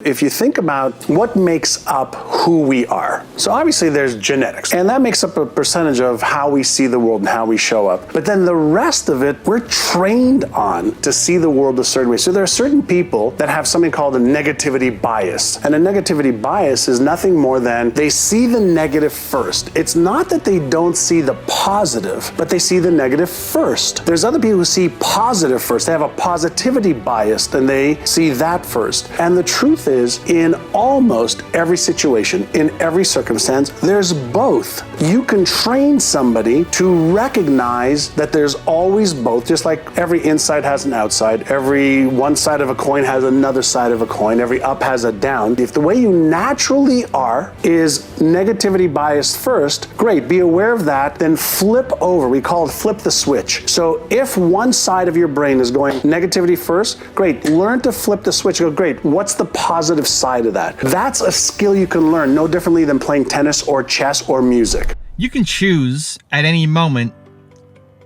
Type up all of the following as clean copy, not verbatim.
If you think about what makes up who we are, so obviously there's genetics, and that makes up a percentage of how we see the world and how we show up. But then the rest of it, we're trained on to see the world a certain way. So there are certain people that have something called a negativity bias. And a negativity bias is nothing more than they see the negative first. It's not that they don't see the positive, but they see the negative first. There's other people who see positive first. They have a positivity bias, and they see that first. And the truth is, in almost every situation, in every circumstance, there's both. You can train somebody to recognize that there's always both, just like every inside has an outside, every one side of a coin has another side of a coin, every up has a down. If the way you naturally are is negativity biased first, great, be aware of that, then flip over. We call it flip the switch. So if one side of your brain is going negativity first, great, learn to flip the switch. Go, great, what's the positive side of that? That's a skill you can learn, no differently than playing tennis or chess or music. You can choose at any moment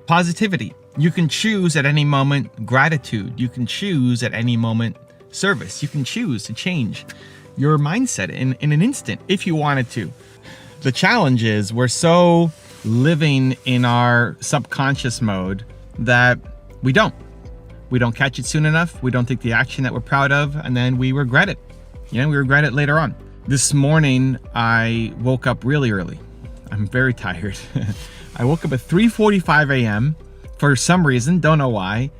positivity. You can choose at any moment gratitude. You can choose at any moment service. You can choose to change your mindset in an instant if you wanted to. The challenge is we're so living in our subconscious mode that we don't catch it soon enough. We don't take the action that we're proud of, and then we regret it. We regret it later on. This morning, I woke up really early. I'm very tired. I woke up at 3:45 a.m. for some reason, don't know why.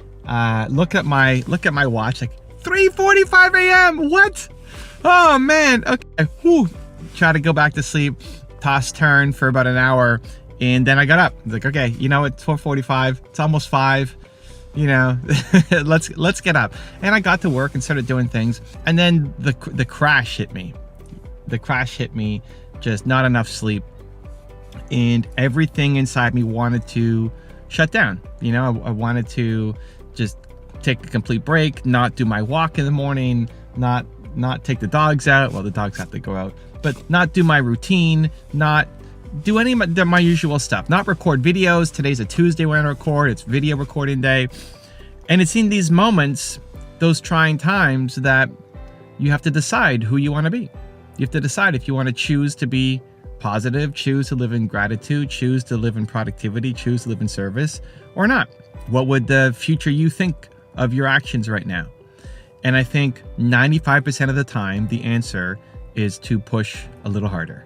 Look at my watch, like 3:45 a.m. What? Oh man. Okay. Whew. Try to go back to sleep. Toss turn for about an hour, and then I got up. I was like, okay, it's 4:45. It's almost 5. Let's get up. And I got to work and started doing things. And then the crash hit me. The crash hit me, just not enough sleep. And everything inside me wanted to shut down. I wanted to just take a complete break, not do my walk in the morning, not take the dogs out. Well, the dogs have to go out, but not do my routine, not do any of my usual stuff, not record videos. Today's a Tuesday when I record, it's video recording day. And it's in these moments, those trying times, that you have to decide who you want to be. You have to decide if you want to choose to be positive, choose to live in gratitude, choose to live in productivity, choose to live in service, or not. What would the future you think of your actions right now? And I think 95% of the time, the answer is to push a little harder.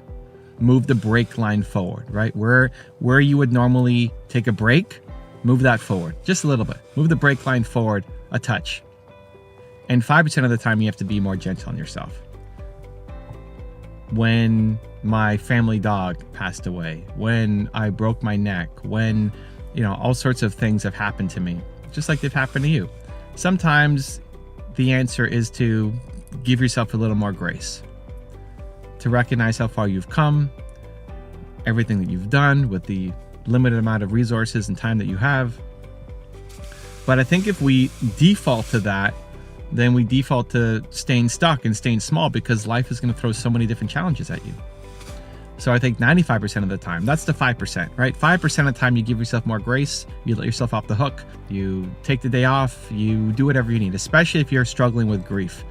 Move the brake line forward, right? Where you would normally take a break, move that forward just a little bit. Move the brake line forward a touch. And 5% of the time, you have to be more gentle on yourself. When my family dog passed away, when I broke my neck, when, all sorts of things have happened to me, just like they've happened to you. Sometimes the answer is to give yourself a little more grace, to recognize how far you've come, everything that you've done with the limited amount of resources and time that you have. But I think if we default to that, then we default to staying stuck and staying small, because life is going to throw so many different challenges at you. So I think 95% of the time, that's the 5%, right? 5% of the time you give yourself more grace, you let yourself off the hook, you take the day off, you do whatever you need, especially if you're struggling with grief.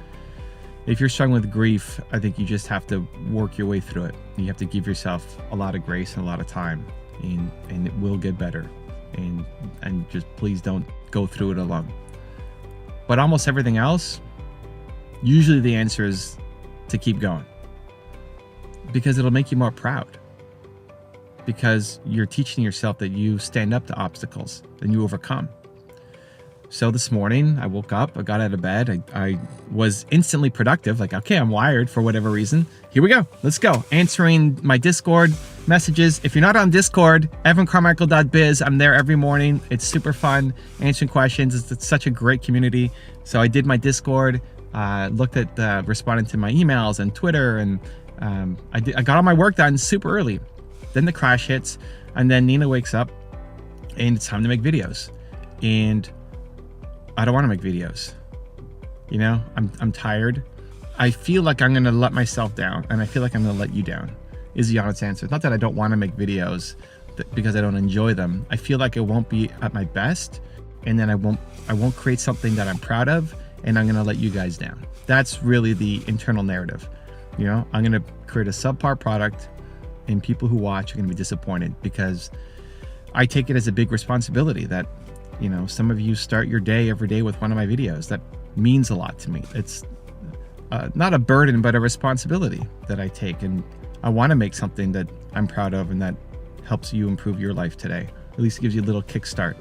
If you're struggling with grief, I think you just have to work your way through it. You have to give yourself a lot of grace and a lot of time, and it will get better. And just please don't go through it alone. But almost everything else, usually the answer is to keep going, because it'll make you more proud, because you're teaching yourself that you stand up to obstacles and you overcome. So this morning I woke up, I got out of bed, I was instantly productive, like, okay, I'm wired for whatever reason. Here we go, let's go. Answering my Discord messages. If you're not on Discord, evancarmichael.biz, I'm there every morning. It's super fun, answering questions. It's such a great community. So I did my Discord, looked at responding to my emails and Twitter, and I got all my work done super early. Then the crash hits, and then Nina wakes up, and it's time to make videos. And I don't want to make videos. I'm tired. I feel like I'm going to let myself down, and I feel like I'm going to let you down, is the honest answer. It's not that I don't want to make videos because I don't enjoy them. I feel like I won't be at my best, and then I won't create something that I'm proud of, and I'm going to let you guys down. That's really the internal narrative. I'm going to create a subpar product, and people who watch are going to be disappointed, because I take it as a big responsibility that, some of you start your day every day with one of my videos. That means a lot to me. It's not a burden, but a responsibility that I take. And I want to make something that I'm proud of and that helps you improve your life today. At least it gives you a little kickstart,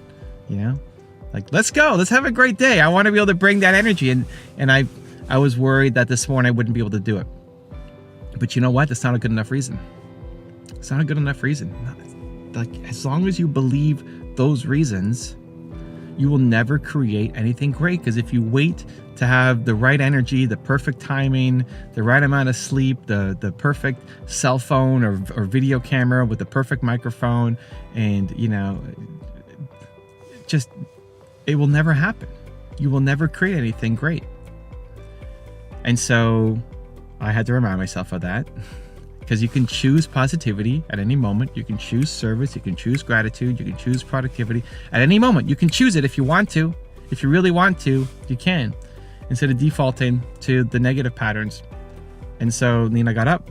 like, let's go, let's have a great day. I want to be able to bring that energy. And I was worried that this morning I wouldn't be able to do it. But you know what? That's not a good enough reason. It's not a good enough reason. Like, as long as you believe those reasons, you will never create anything great. Because if you wait to have the right energy, the perfect timing, the right amount of sleep, the perfect cell phone or video camera with the perfect microphone, and just, it will never happen. You will never create anything great. And so I had to remind myself of that, because you can choose positivity at any moment. You can choose service. You can choose gratitude. You can choose productivity at any moment. You can choose it if you want to. If you really want to, you can, instead of defaulting to the negative patterns. And so Nina got up.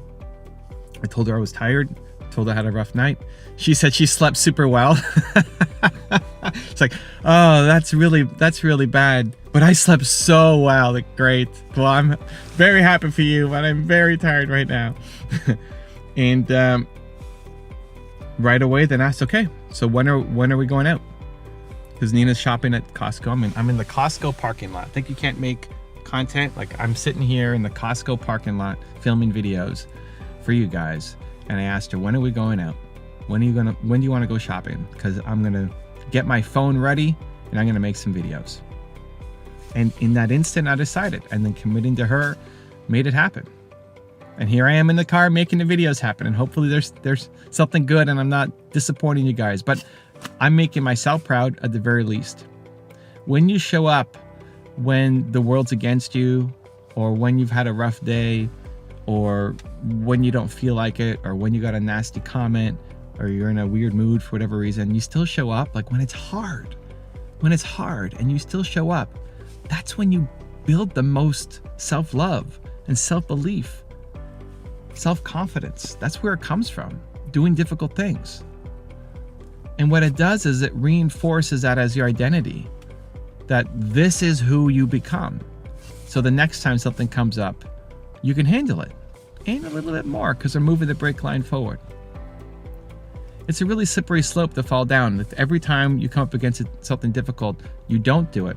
I told her I was tired. Told her I had a rough night. She said she slept super well. It's like, oh, that's really bad. But I slept so well. Like, great. Well, I'm very happy for you, but I'm very tired right now. And right away, then asked, okay, so when are we going out? Because Nina's shopping at Costco. I'm in the Costco parking lot. I think you can't make content. Like, I'm sitting here in the Costco parking lot filming videos for you guys. And I asked her, when are we going out? When do you want to go shopping? Because I'm gonna get my phone ready and I'm gonna make some videos. And in that instant, I decided, and then committing to her made it happen. And here I am in the car making the videos happen. And hopefully there's something good and I'm not disappointing you guys, but I'm making myself proud at the very least. When you show up when the world's against you, or when you've had a rough day, or when you don't feel like it, or when you got a nasty comment, or you're in a weird mood for whatever reason, you still show up. Like, when it's hard and you still show up, that's when you build the most self-love and self-belief, self-confidence. That's where it comes from, doing difficult things. And what it does is it reinforces that as your identity, that this is who you become. So the next time something comes up, you can handle it, and a little bit more, because they're moving the brake line forward. It's a really slippery slope to fall down. If every time you come up against something difficult, you don't do it.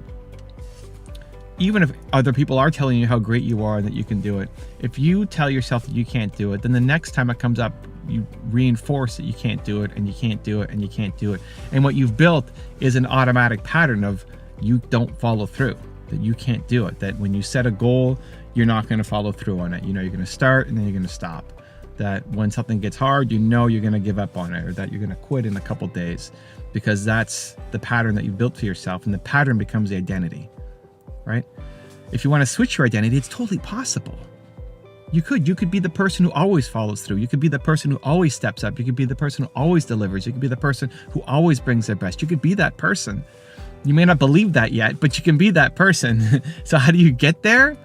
Even if other people are telling you how great you are and that you can do it, if you tell yourself that you can't do it, then the next time it comes up, you reinforce that you can't do it, and you can't do it, and you can't do it. And what you've built is an automatic pattern of you don't follow through, that you can't do it, that when you set a goal, you're not going to follow through on it. You're going to start and then you're going to stop. That when something gets hard, you're going to give up on it, or that you're going to quit in a couple days, because that's the pattern that you built for yourself, and the pattern becomes the identity, right? If you want to switch your identity, it's totally possible. You could be the person who always follows through. You could be the person who always steps up. You could be the person who always delivers. You could be the person who always brings their best. You could be that person. You may not believe that yet, but you can be that person. So how do you get there?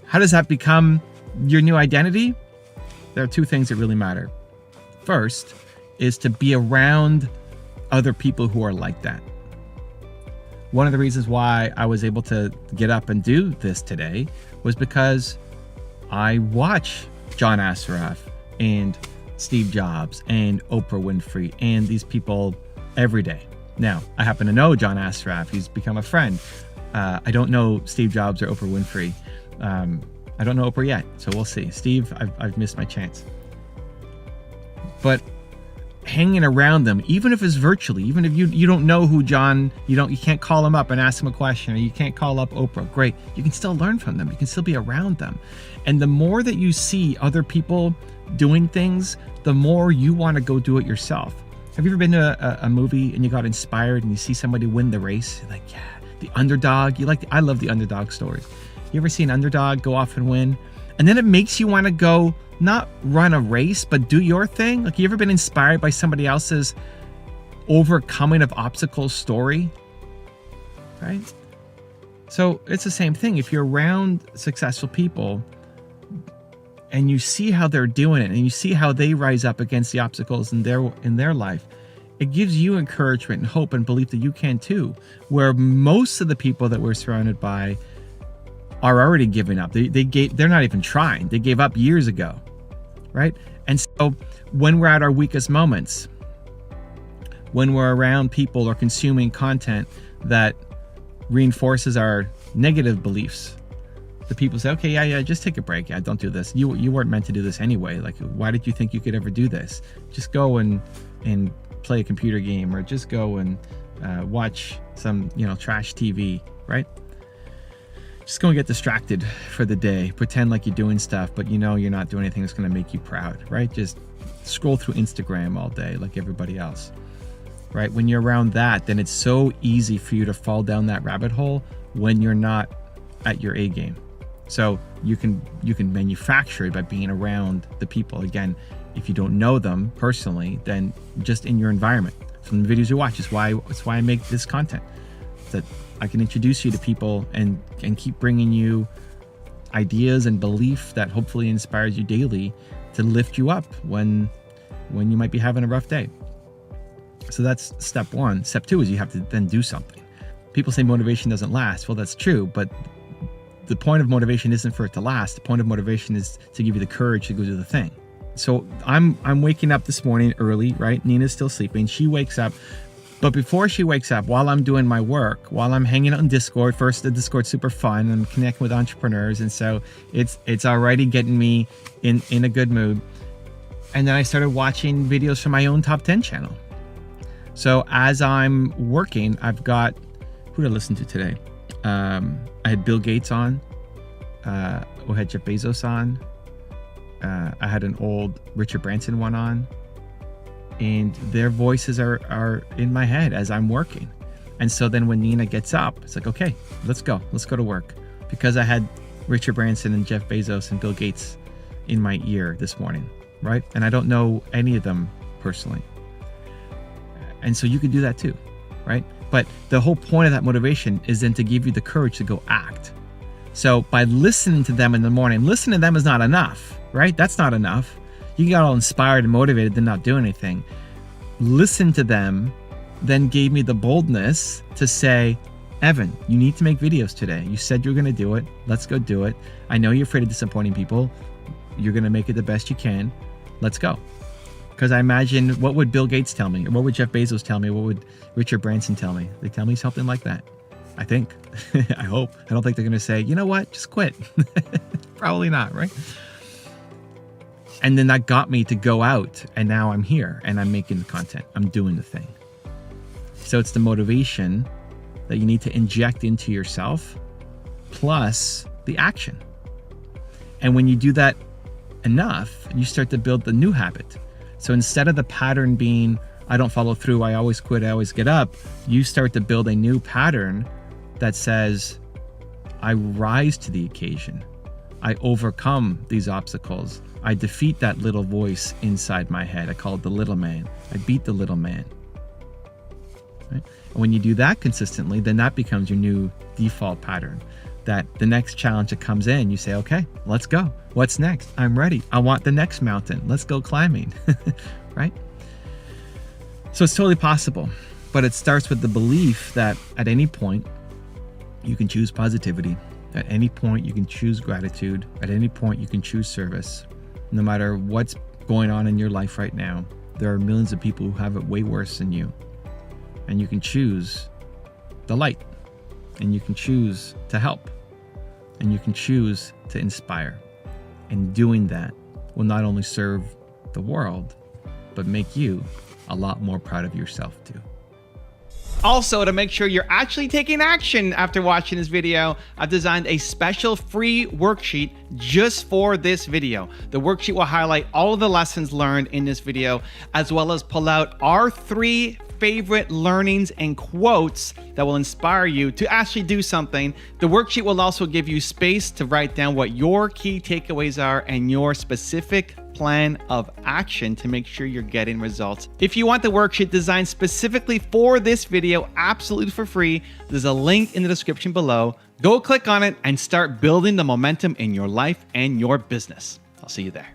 How does that become your new identity? There are two things that really matter. First is to be around other people who are like that. One of the reasons why I was able to get up and do this today was because I watch John Assaraf and Steve Jobs and Oprah Winfrey and these people every day. Now, I happen to know John Assaraf. He's become a friend. I don't know Steve Jobs or Oprah Winfrey. I don't know Oprah yet, so we'll see. Steve, I've missed my chance. But hanging around them, even if it's virtually, even if you don't know who John, you can't call him up and ask him a question, or you can't call up Oprah, great. You can still learn from them. You can still be around them. And the more that you see other people doing things, the more you want to go do it yourself. Have you ever been to a movie and you got inspired and you see somebody win the race? You're like, yeah, the underdog. I love the underdog stories. You ever see an underdog go off and win? And then it makes you want to go, not run a race, but do your thing. Like, you ever been inspired by somebody else's overcoming of obstacles story? Right? So it's the same thing. If you're around successful people and you see how they're doing it and you see how they rise up against the obstacles in their life, it gives you encouragement and hope and belief that you can too, where most of the people that we're surrounded by are already giving up. They're not even trying. They gave up years ago, right? And so when we're at our weakest moments, when we're around people or consuming content that reinforces our negative beliefs, the people say, okay, yeah, just take a break. Yeah, don't do this. You weren't meant to do this anyway. Like, why did you think you could ever do this? Just go and play a computer game, or just go and watch some, trash TV, right? Just go and get distracted for the day. Pretend like you're doing stuff, but you're not doing anything that's going to make you proud, right? Just scroll through Instagram all day like everybody else, right? When you're around that, then it's so easy for you to fall down that rabbit hole when you're not at your A game. So you can manufacture it by being around the people. Again, if you don't know them personally, then just in your environment, from the videos you watch. It's why I make this content, that I can introduce you to people and keep bringing you ideas and belief that hopefully inspires you daily to lift you up when you might be having a rough day. So that's step one. Step two is you have to then do something. People say motivation doesn't last. Well, that's true, but the point of motivation isn't for it to last. The point of motivation is to give you the courage to go do the thing. So I'm waking up this morning early, right? Nina's still sleeping. She wakes up. But before she wakes up, while I'm doing my work, while I'm hanging out in Discord, first the Discord's super fun. I'm connecting with entrepreneurs. And so it's already getting me in a good mood. And then I started watching videos from my own top 10 channel. So as I'm working, I've got, who did I listen to today? I had Bill Gates on. We had Jeff Bezos on. I had an old Richard Branson one on. And their voices are in my head as I'm working. And so then when Nina gets up, it's like, okay, let's go to work. Because I had Richard Branson and Jeff Bezos and Bill Gates in my ear this morning, right? And I don't know any of them personally. And so you can do that too, right? But the whole point of that motivation is then to give you the courage to go act. So by listening to them in the morning, listening to them is not enough, right? That's not enough. You got all inspired and motivated to not do anything. Listen to them then gave me the boldness to say, Evan, you need to make videos today. You said you're going to do it. Let's go do it. I know you're afraid of disappointing people. You're going to make it the best you can. Let's go. Because I imagine, what would Bill Gates tell me? Or what would Jeff Bezos tell me? What would Richard Branson tell me? They tell me something like that. I think. I hope. I don't think they're going to say, you know what? Just quit. Probably not, right? And then that got me to go out. And now I'm here and I'm making the content. I'm doing the thing. So it's the motivation that you need to inject into yourself plus the action. And when you do that enough, you start to build the new habit. So instead of the pattern being, I don't follow through, I always quit, I always get up, you start to build a new pattern that says, I rise to the occasion. I overcome these obstacles. I defeat that little voice inside my head. I call it the little man. I beat the little man. Right? And when you do that consistently, then that becomes your new default pattern. That the next challenge that comes in, you say, okay, let's go. What's next? I'm ready. I want the next mountain. Let's go climbing, right? So it's totally possible, but it starts with the belief that at any point you can choose positivity. At any point you can choose gratitude. At any point you can choose service. No matter what's going on in your life right now, there are millions of people who have it way worse than you. And you can choose the light, and you can choose to help, and you can choose to inspire. And doing that will not only serve the world, but make you a lot more proud of yourself too. Also, to make sure you're actually taking action after watching this video, I've designed a special free worksheet just for this video. The worksheet will highlight all of the lessons learned in this video, as well as pull out our 3 favorite learnings and quotes that will inspire you to actually do something. The worksheet will also give you space to write down what your key takeaways are and your specific plan of action to make sure you're getting results. If you want the worksheet designed specifically for this video, absolutely for free, there's a link in the description below. Go click on it and start building the momentum in your life and your business. I'll see you there.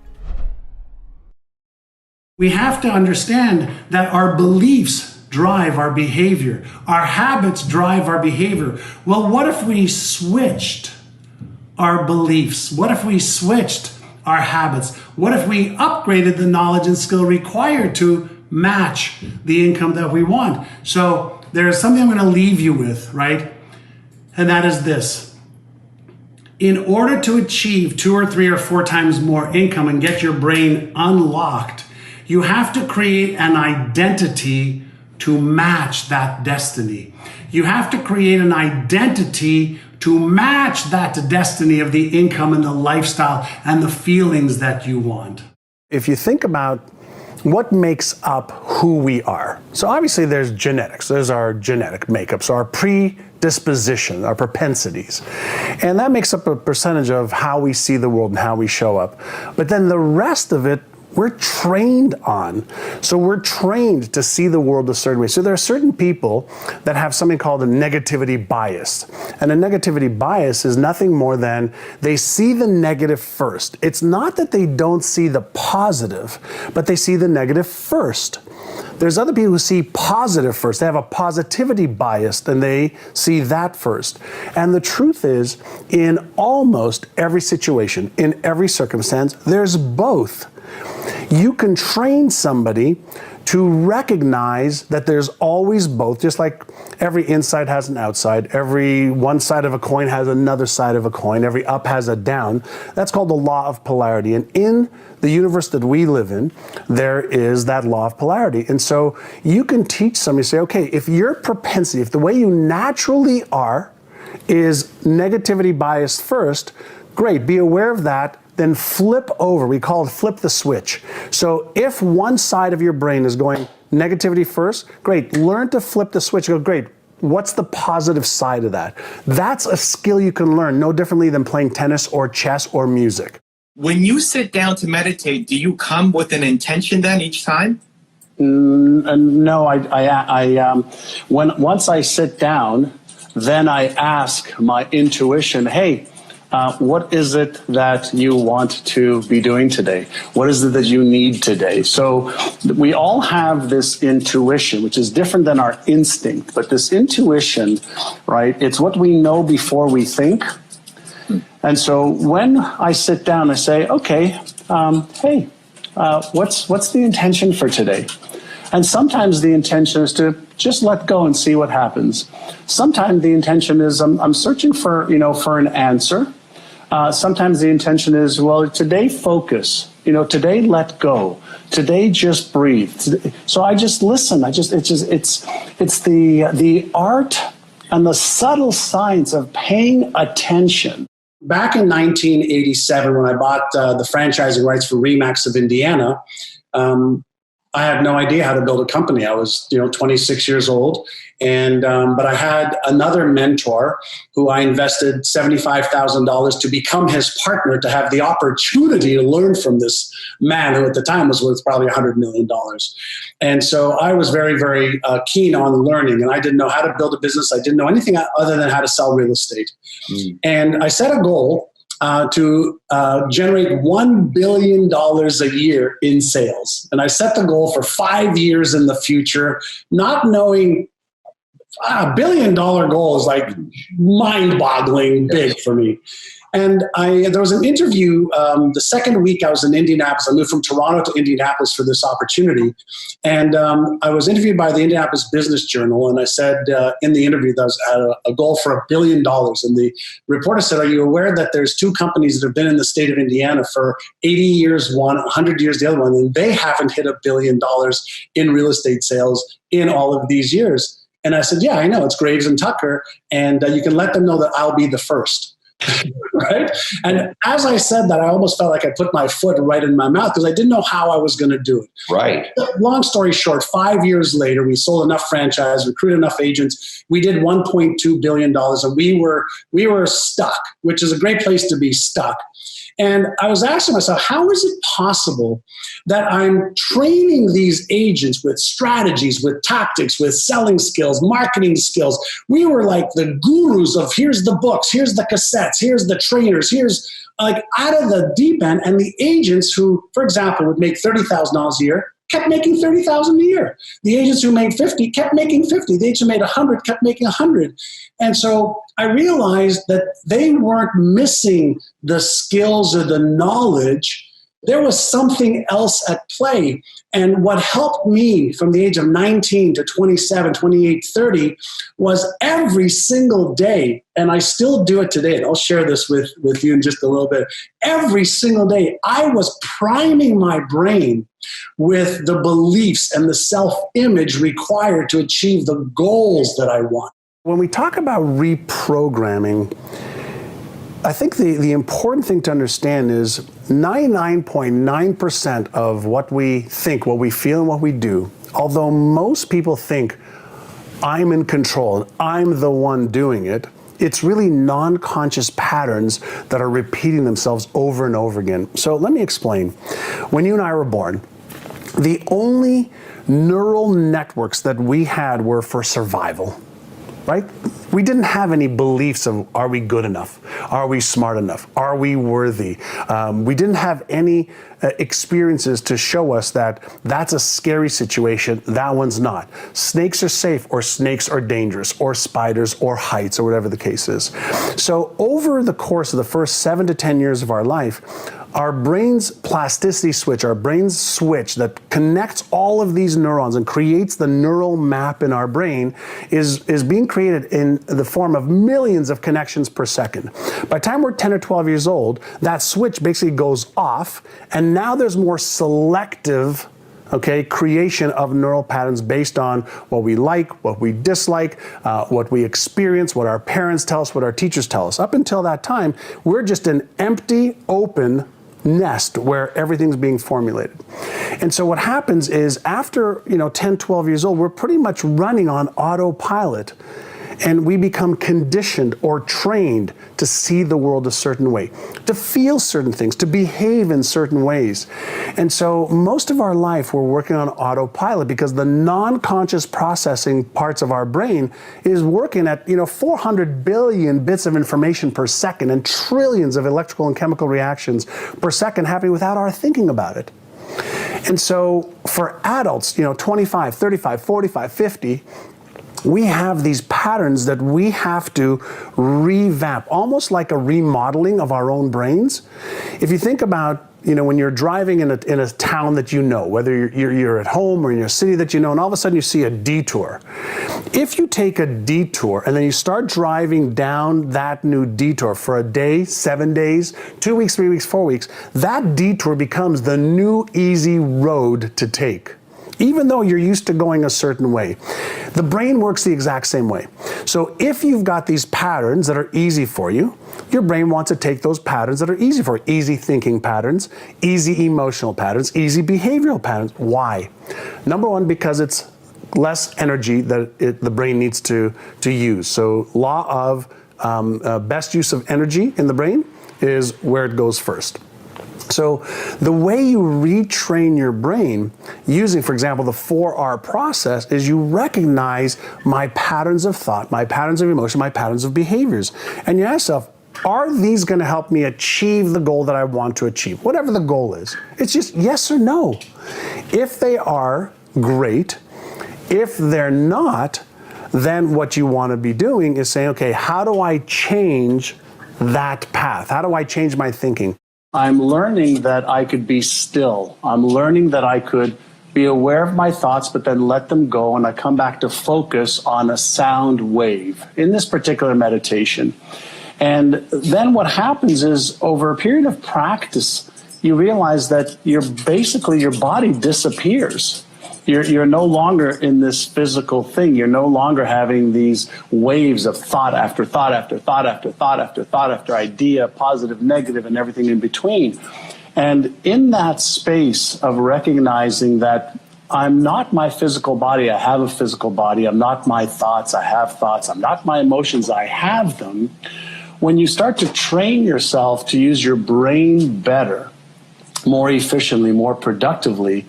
We have to understand that our beliefs drive our behavior. Our habits drive our behavior. Well, what if we switched our beliefs? What if we switched our habits? What if we upgraded the knowledge and skill required to match the income that we want? So there's something I'm going to leave you with, right? And that is this. In order to achieve 2 or 3 or 4 times more income and get your brain unlocked, you have to create an identity to match that destiny. You have to create an identity to match that destiny of the income and the lifestyle and the feelings that you want. If you think about what makes up who we are. So obviously there's genetics. There's our genetic makeup, so our predisposition, our propensities. And that makes up a percentage of how we see the world and how we show up. But then the rest of it, we're trained on. So we're trained to see the world a certain way. So there are certain people that have something called a negativity bias. And a negativity bias is nothing more than they see the negative first. It's not that they don't see the positive, but they see the negative first. There's other people who see positive first. They have a positivity bias and they see that first. And the truth is, in almost every situation, in every circumstance, there's both. You can train somebody to recognize that there's always both, just like every inside has an outside, every one side of a coin has another side of a coin, every up has a down. That's called the law of polarity. And in the universe that we live in, there is that law of polarity. And so you can teach somebody, say, okay, if your propensity, if the way you naturally are is negativity biased first, great, be aware of that. Then flip over. We call it flip the switch. So if one side of your brain is going negativity first, great. Learn to flip the switch. Go, great. What's the positive side of that? That's a skill you can learn no differently than playing tennis or chess or music. When you sit down to meditate, do you come with an intention then each time? No, once I sit down, then I ask my intuition, hey, what is it that you want to be doing today? What is it that you need today? So we all have this intuition, which is different than our instinct. But this intuition, right, it's what we know before we think. And so when I sit down, I say, okay, hey, what's the intention for today? And sometimes the intention is to just let go and see what happens. Sometimes the intention is I'm searching for an answer. Sometimes the intention is, well, today focus, today let go, today just breathe. So I just listen. It's the art and the subtle science of paying attention. Back in 1987, when I bought the franchising rights for Remax of Indiana, I had no idea how to build a company. I was, 26 years old, and but I had another mentor who I invested $75,000 to become his partner, to have the opportunity to learn from this man who at the time was worth probably $100 million. And so I was very, very keen on learning, and I didn't know how to build a business. I didn't know anything other than how to sell real estate. And I set a goal to generate $1 billion a year in sales. And I set the goal for 5 years in the future, not knowing $1 billion goal is like mind-boggling big for me. And there was an interview the second week I was in Indianapolis. I moved from Toronto to Indianapolis for this opportunity. And I was interviewed by the Indianapolis Business Journal. And I said in the interview that I had a goal for $1 billion. And the reporter said, are you aware that there's 2 companies that have been in the state of Indiana for 80 years, one, 100 years, the other one, and they haven't hit $1 billion in real estate sales in all of these years? And I said, yeah, I know. It's Graves and Tucker. And you can let them know that I'll be the first. Right? And as I said that, I almost felt like I put my foot right in my mouth because I didn't know how I was going to do it. Right. Long story short, 5 years later, we sold enough franchise, recruited enough agents. We did $1.2 billion, and we were stuck, which is a great place to be stuck. And I was asking myself, how is it possible that I'm training these agents with strategies, with tactics, with selling skills, marketing skills? We were like the gurus of here's the books, here's the cassettes, here's the trainers, here's like out of the deep end. And the agents who, for example, would make $30,000 a year kept making $30,000 a year. The agents who made 50 kept making 50. The agents who made 100 kept making 100. And so I realized that they weren't missing the skills or the knowledge. There was something else at play. And what helped me from the age of 19 to 27, 28, 30 was every single day, and I still do it today, and I'll share this with you in just a little bit. Every single day, I was priming my brain with the beliefs and the self-image required to achieve the goals that I want. When we talk about reprogramming, I think the important thing to understand is 99.9% of what we think, what we feel, and what we do, although most people think I'm in control and I'm the one doing it, it's really non-conscious patterns that are repeating themselves over and over again. So let me explain. When you and I were born, the only neural networks that we had were for survival. Right? We didn't have any beliefs of, are we good enough? Are we smart enough? Are we worthy? We didn't have any experiences to show us that that's a scary situation, that one's not. Snakes are safe, or snakes are dangerous, or spiders, or heights, or whatever the case is. So over the course of the first 7 to 10 years of our life, our brain's plasticity switch, our brain's switch that connects all of these neurons and creates the neural map in our brain is being created in the form of millions of connections per second. By the time we're 10 or 12 years old, that switch basically goes off, and now there's more selective creation of neural patterns based on what we like, what we dislike, what we experience, what our parents tell us, what our teachers tell us. Up until that time, we're just an empty, open nest where everything's being formulated. And so what happens is after 10, 12 years old, we're pretty much running on autopilot. And we become conditioned or trained to see the world a certain way, to feel certain things, to behave in certain ways. And so most of our life we're working on autopilot because the non-conscious processing parts of our brain is working at 400 billion bits of information per second and trillions of electrical and chemical reactions per second happening without our thinking about it. And so for adults, 25, 35, 45, 50, we have these patterns that we have to revamp, almost like a remodeling of our own brains. If you think about, when you're driving in a town that whether you're at home or in a city that and all of a sudden you see a detour. If you take a detour and then you start driving down that new detour for a day, 7 days, 2 weeks, 3 weeks, 4 weeks, that detour becomes the new easy road to take. Even though you're used to going a certain way. The brain works the exact same way. So if you've got these patterns that are easy for you, your brain wants to take those patterns that are easy for you. Easy thinking patterns, easy emotional patterns, easy behavioral patterns. Why? Number one, because it's less energy that the brain needs to use. So law of best use of energy in the brain is where it goes first. So the way you retrain your brain using, for example, the 4R process is you recognize my patterns of thought, my patterns of emotion, my patterns of behaviors. And you ask yourself, are these going to help me achieve the goal that I want to achieve? Whatever the goal is. It's just yes or no. If they are, great. If they're not, then what you want to be doing is saying, okay, how do I change that path? How do I change my thinking? I'm learning that I could be still. I'm learning that I could be aware of my thoughts, but then let them go, and I come back to focus on a sound wave in this particular meditation. And then what happens is, over a period of practice, you realize that your body disappears. You're no longer in this physical thing. You're no longer having these waves of thought after thought after thought after thought after thought after idea, positive, negative, and everything in between. And in that space of recognizing that I'm not my physical body, I have a physical body. I'm not my thoughts, I have thoughts. I'm not my emotions, I have them. when you start to train yourself to use your brain better, more efficiently, more productively,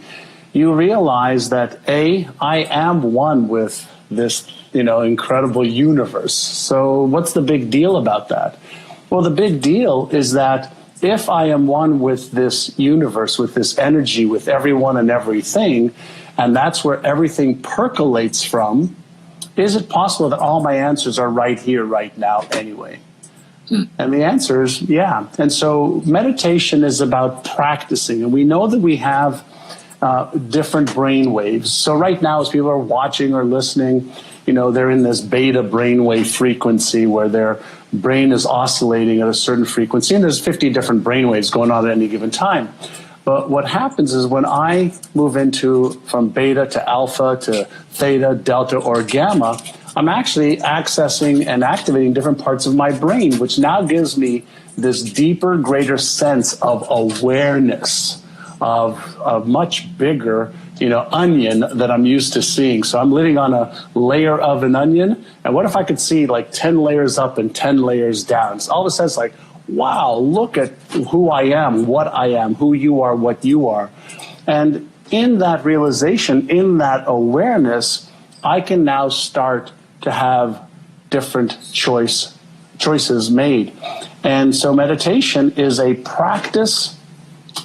you realize that I am one with this, incredible universe. So what's the big deal about that? Well, the big deal is that if I am one with this universe, with this energy, with everyone and everything, and that's where everything percolates from, is it possible that all my answers are right here, right now anyway? And the answer is yeah. And so meditation is about practicing. And we know that we have different brain waves. So right now, as people are watching or listening, they're in this beta brainwave frequency where their brain is oscillating at a certain frequency. And there's 50 different brainwaves going on at any given time. But what happens is when I move from beta to alpha to theta, delta, or gamma, I'm actually accessing and activating different parts of my brain, which now gives me this deeper, greater sense of awareness of a much bigger, onion that I'm used to seeing. So I'm living on a layer of an onion. And what if I could see like 10 layers up and 10 layers down? So all of a sudden it's like, wow, look at who I am, what I am, who you are, what you are. And in that realization, in that awareness, I can now start to have different choices made. And so meditation is a practice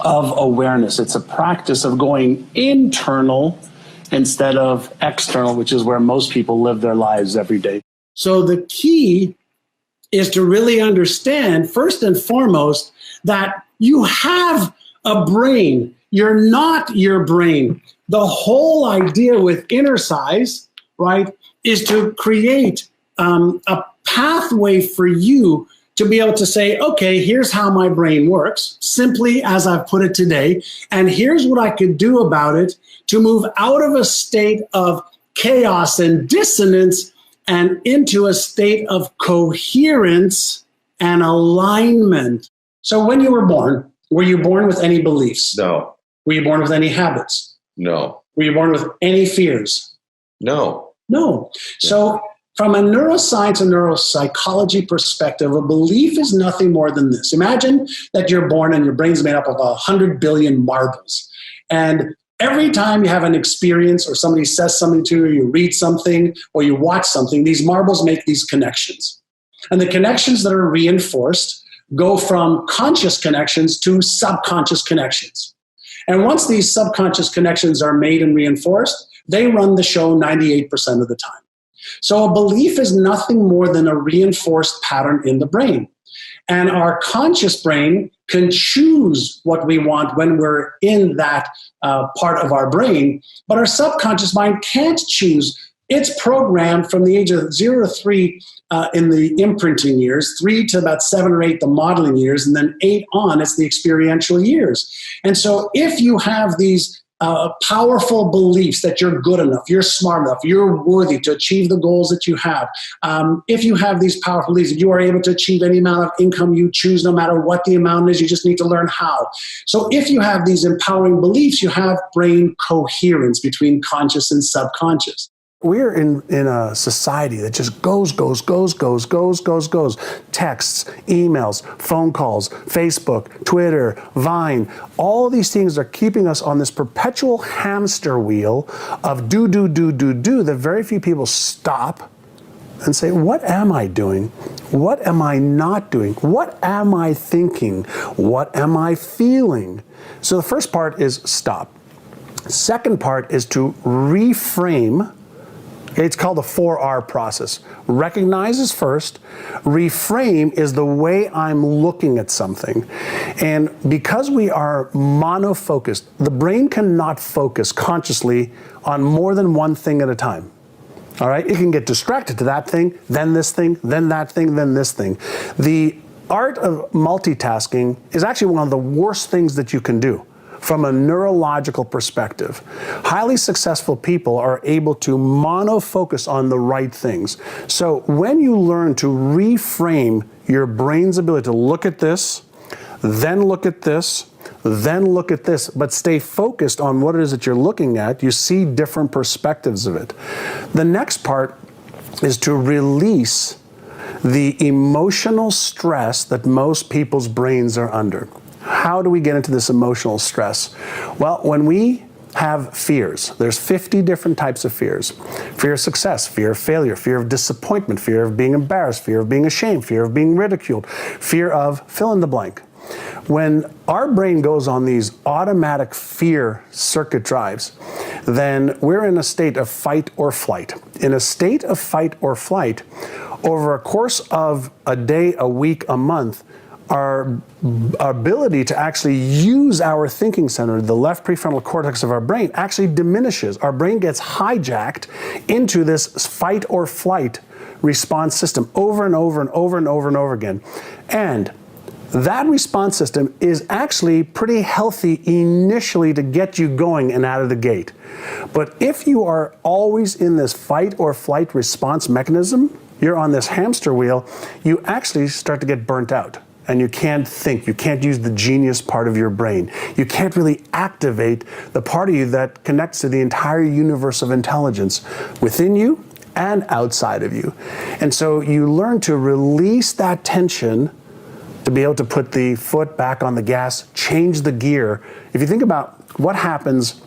of awareness. It's a practice of going internal instead of external, which is where most people live their lives every day. So the key is to really understand, first and foremost, that you have a brain. You're not your brain. The whole idea with Inner Size, right, is to create a pathway for you to be able to say, okay, here's how my brain works, simply as I've put it today, and here's what I could do about it to move out of a state of chaos and dissonance and into a state of coherence and alignment. So when you were you born with any beliefs? No. Were you born with any habits? No. Were you born with any fears? No. No. So from a neuroscience and neuropsychology perspective, a belief is nothing more than this. Imagine that you're born and your brain's made up of 100 billion marbles. And every time you have an experience or somebody says something to you, or you read something or you watch something, these marbles make these connections. And the connections that are reinforced go from conscious connections to subconscious connections. And once these subconscious connections are made and reinforced, they run the show 98% of the time. So a belief is nothing more than a reinforced pattern in the brain. And our conscious brain can choose what we want when we're in that part of our brain, but our subconscious mind can't choose. It's programmed from the age of 0 to 3 in the imprinting years, 3 to about 7 or 8 the modeling years, and then 8 on, it's the experiential years. And so if you have these powerful beliefs that you're good enough, you're smart enough, you're worthy to achieve the goals that you have. If you have these powerful beliefs, you are able to achieve any amount of income you choose, no matter what the amount is, you just need to learn how. So if you have these empowering beliefs, you have brain coherence between conscious and subconscious. We're in a society that just goes. Texts, emails, phone calls, Facebook, Twitter, Vine. All these things are keeping us on this perpetual hamster wheel of do, that very few people stop and say, what am I doing? What am I not doing? What am I thinking? What am I feeling? So the first part is stop. Second part is to reframe. It's called the 4R process. Recognize is first. Reframe is the way I'm looking at something. And because we are monofocused, the brain cannot focus consciously on more than one thing at a time. All right? It can get distracted to that thing, then this thing, then that thing, then this thing. The art of multitasking is actually one of the worst things that you can do from a neurological perspective. Highly successful people are able to monofocus on the right things. So when you learn to reframe your brain's ability to look at this, then look at this, then look at this, but stay focused on what it is that you're looking at, you see different perspectives of it. The next part is to release the emotional stress that most people's brains are under. How do we get into this emotional stress? Well, when we have fears, there's 50 different types of fears. Fear of success, fear of failure, fear of disappointment, fear of being embarrassed, fear of being ashamed, fear of being ridiculed, fear of fill in the blank. When our brain goes on these automatic fear circuit drives, then we're in a state of fight or flight. In a state of fight or flight, over a course of a day, a week, a month, our ability to actually use our thinking center, the left prefrontal cortex of our brain, actually diminishes. Our brain gets hijacked into this fight or flight response system over and over and over and over and over again. And that response system is actually pretty healthy initially to get you going and out of the gate. But if you are always in this fight or flight response mechanism, you're on this hamster wheel, you actually start to get burnt out. And you can't think, you can't use the genius part of your brain. You can't really activate the part of you that connects to the entire universe of intelligence within you and outside of you. And so you learn to release that tension to be able to put the foot back on the gas, change the gear. If you think about what happens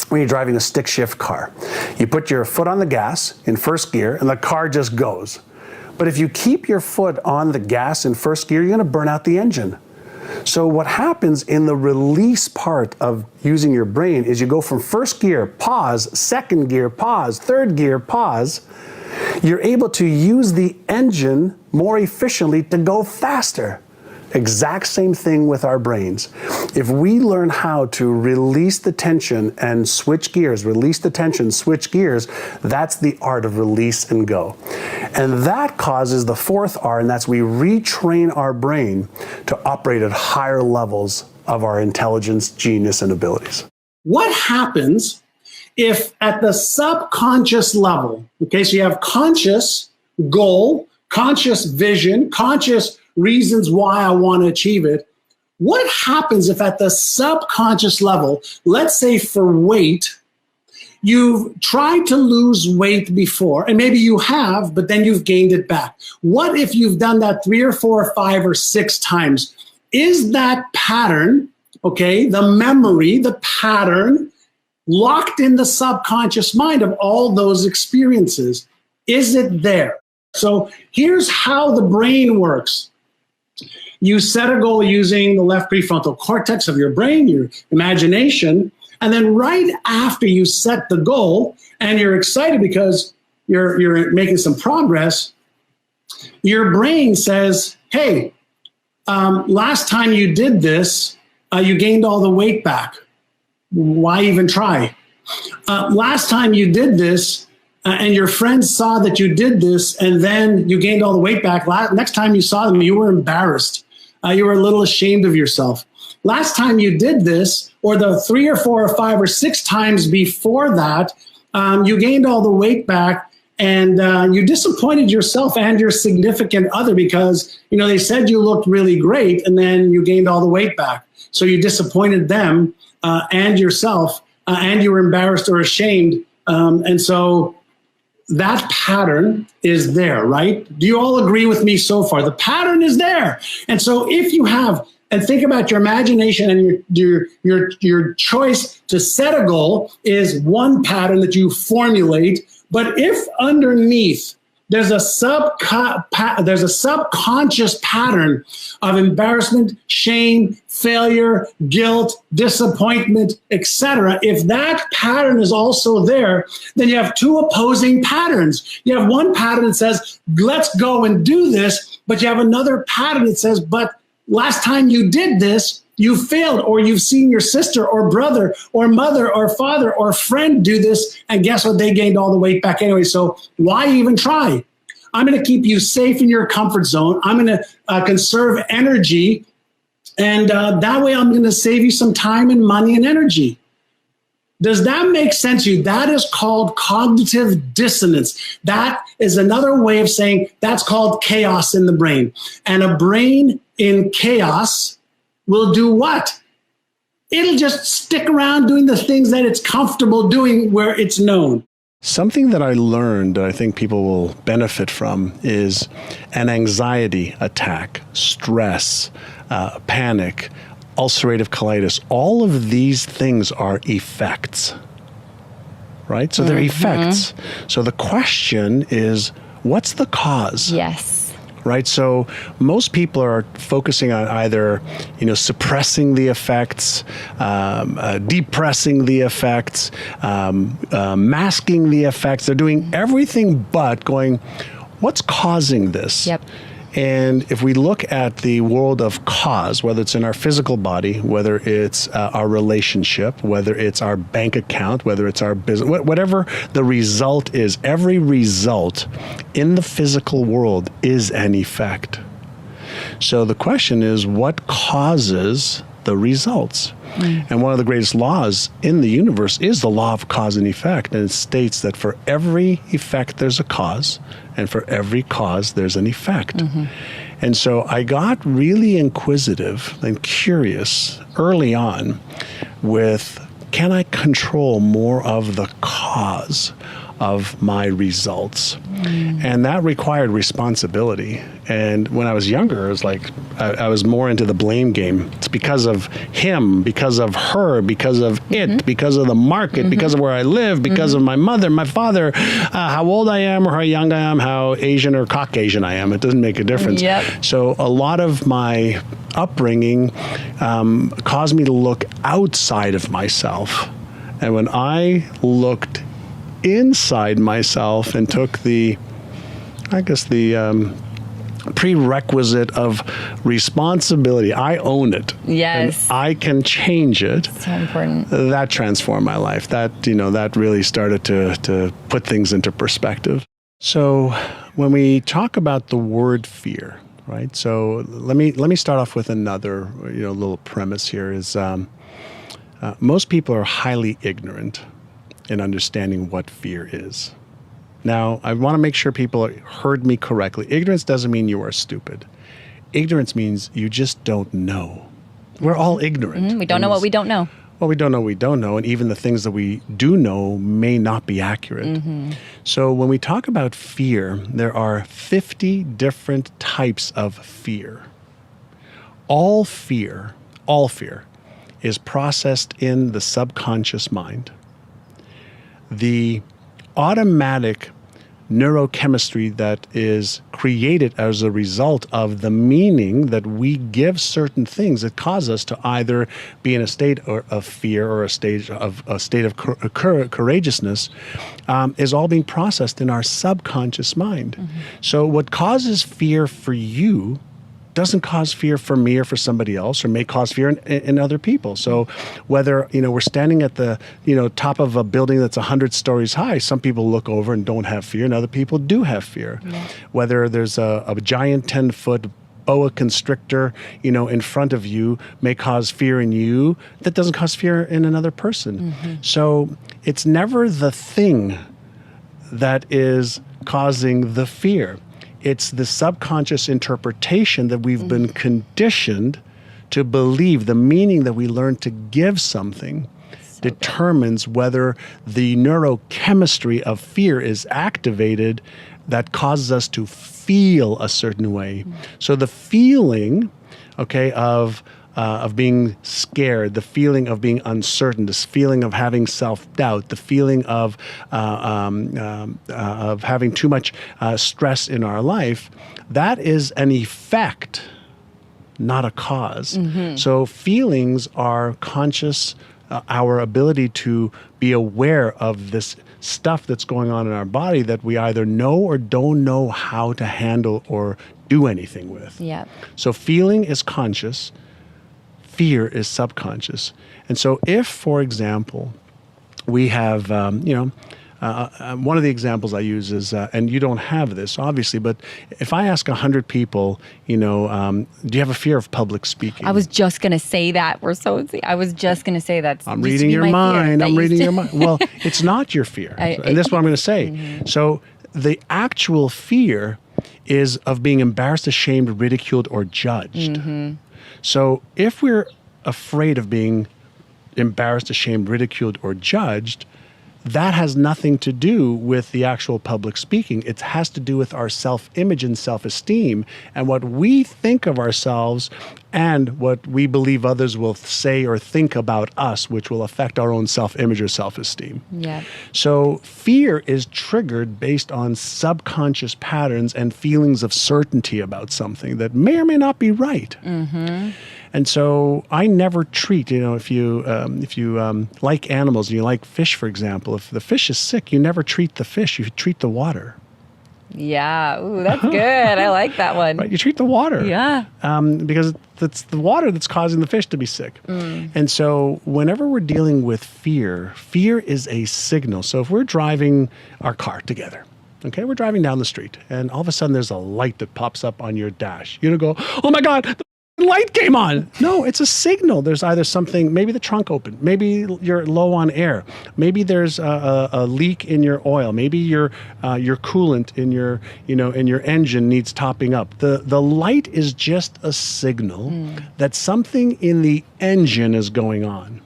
when you're driving a stick shift car, you put your foot on the gas in first gear and the car just goes. But if you keep your foot on the gas in first gear, you're going to burn out the engine. So what happens in the release part of using your brain is you go from first gear, pause, second gear, pause, third gear, pause. You're able to use the engine more efficiently to go faster. Exact same thing with our brains. If we learn how to release the tension and switch gears, release the tension, switch gears, that's the art of release and go. And that causes the fourth R, and that's we retrain our brain to operate at higher levels of our intelligence, genius, and abilities. What happens if at the subconscious level, okay, so you have conscious goal, conscious vision, conscious reasons why I want to achieve it. What happens if at the subconscious level, let's say for weight, you've tried to lose weight before, and maybe you have, but then you've gained it back. What if you've done that 3 or 4 or 5 or 6 times? Is that pattern, okay, the memory, the pattern, locked in the subconscious mind of all those experiences? Is it there? So here's how the brain works. You set a goal using the left prefrontal cortex of your brain, your imagination, and then right after you set the goal and you're excited because you're making some progress, your brain says, hey, last time you did this, you gained all the weight back. Why even try? Last time you did this, and your friends saw that you did this, and then you gained all the weight back. Next time you saw them, you were embarrassed. You were a little ashamed of yourself. Last time you did this, or the 3 or 4 or 5 or 6 times before that, you gained all the weight back, and you disappointed yourself and your significant other because they said you looked really great, and then you gained all the weight back. So you disappointed them and yourself, and you were embarrassed or ashamed, and so that pattern is there, right? Do you all agree with me so far? The pattern is there. And so if you have, and think about your imagination and your choice to set a goal is one pattern that you formulate. But if underneath there's a subconscious pattern of embarrassment, shame, failure, guilt, disappointment, etc. If that pattern is also there, then you have 2 opposing patterns. You have one pattern that says, let's go and do this, but you have another pattern that says, but last time you did this, you failed, or you've seen your sister or brother or mother or father or friend do this, and guess what? They gained all the weight back anyway. So why even try? I'm going to keep you safe in your comfort zone. I'm going to conserve energy, and that way I'm going to save you some time and money and energy. Does that make sense to you? That is called cognitive dissonance. That is another way of saying that's called chaos in the brain. And a brain in chaos will do what? It'll just stick around doing the things that it's comfortable doing where it's known. Something that I learned that I think people will benefit from is an anxiety attack, stress, panic, ulcerative colitis. All of these things are effects, right? So they're effects. So the question is, what's the cause? Yes. Right. So most people are focusing on either, suppressing the effects, depressing the effects, masking the effects. They're doing everything but going, what's causing this? Yep. And if we look at the world of cause, whether it's in our physical body, whether it's our relationship, whether it's our bank account, whether it's our business, whatever the result is, every result in the physical world is an effect. So the question is, what causes the results? And one of the greatest laws in the universe is the law of cause and effect. And it states that for every effect, there's a cause, and for every cause, there's an effect. And so I got really inquisitive and curious early on with, can I control more of the cause of my results? And that required responsibility. And when I was younger, it was like I was more into the blame game. It's because of him, because of her, because of it, because of the market, because of where I live, because of my mother, my father, how old I am or how young I am, how Asian or Caucasian I am. It doesn't make a difference. So a lot of my upbringing caused me to look outside of myself. And when I looked inside myself and took the prerequisite of responsibility. I own it. Yes. And I can change it. So important. That transformed my life. That really started to put things into perspective. So when we talk about the word fear, right? So let me start off with another little premise here is most people are highly ignorant in understanding what fear is. Now, I want to make sure people heard me correctly. Ignorance doesn't mean you are stupid. Ignorance means you just don't know. We're all ignorant. We don't know what we don't know. Well, we don't know what we don't know, and even the things that we do know may not be accurate. So when we talk about fear, there are 50 different types of fear. All fear is processed in the subconscious mind. The automatic neurochemistry that is created as a result of the meaning that we give certain things that cause us to either be in a state of fear or a state of courageousness is all being processed in our subconscious mind. So what causes fear for you doesn't cause fear for me or for somebody else, or may cause fear in other people. So whether, we're standing at the, top of a building that's 100 stories high, some people look over and don't have fear, and other people do have fear. Whether there's a giant 10-foot boa constrictor, in front of you may cause fear in you, that doesn't cause fear in another person. So it's never the thing that is causing the fear. It's the subconscious interpretation that we've been conditioned to believe. The meaning that we learn to give something determines whether the neurochemistry of fear is activated that causes us to feel a certain way. So the feeling, of being scared, the feeling of being uncertain, this feeling of having self-doubt, the feeling of having too much stress in our life, that is an effect, not a cause. So feelings are conscious, our ability to be aware of this stuff that's going on in our body that we either know or don't know how to handle or do anything with. So feeling is conscious. Fear is subconscious. And so if, for example, we have, one of the examples I use is, and you don't have this, obviously, but if I ask 100 people, do you have a fear of public speaking? I was just going to say that. I was just going to say that. I'm reading your mind. I'm reading your mind. Well, it's not your fear. And this is what I'm going to say. So the actual fear is of being embarrassed, ashamed, ridiculed, or judged. So if we're afraid of being embarrassed, ashamed, ridiculed, or judged, that has nothing to do with the actual public speaking. It has to do with our self-image and self-esteem and what we think of ourselves and what we believe others will say or think about us, which will affect our own self-image or self-esteem. Yeah. So fear is triggered based on subconscious patterns and feelings of certainty about something that may or may not be right. Mm-hmm. And so I never treat, if you like animals and you like fish, for example, if the fish is sick, you never treat the fish, you treat the water. Yeah. Ooh, that's good. I like that one. Right? You treat the water. Yeah. Because it's the water that's causing the fish to be sick. And so whenever we're dealing with fear, fear is a signal. So if we're driving our car together, okay, we're driving down the street and all of a sudden there's a light that pops up on your dash. You don't go, oh my God, the light came on. No, it's a signal. There's either something, maybe the trunk opened, maybe you're low on air, maybe there's a leak in your oil, maybe your coolant in your in your engine needs topping up. The light is just a signal that something in the engine is going on.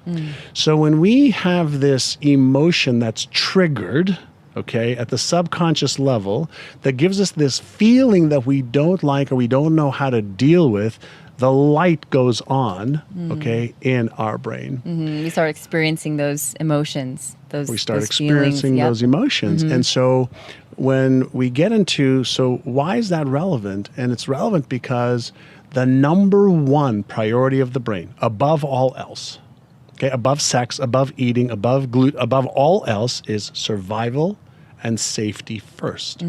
So when we have this emotion that's triggered, okay, at the subconscious level, that gives us this feeling that we don't like or we don't know how to deal with, the light goes on, okay, in our brain. We start experiencing those emotions. We start experiencing those emotions. And so when we get into, so why is that relevant? And it's relevant because the number one priority of the brain, above all else, okay, above sex, above eating, above all else, is survival and safety first.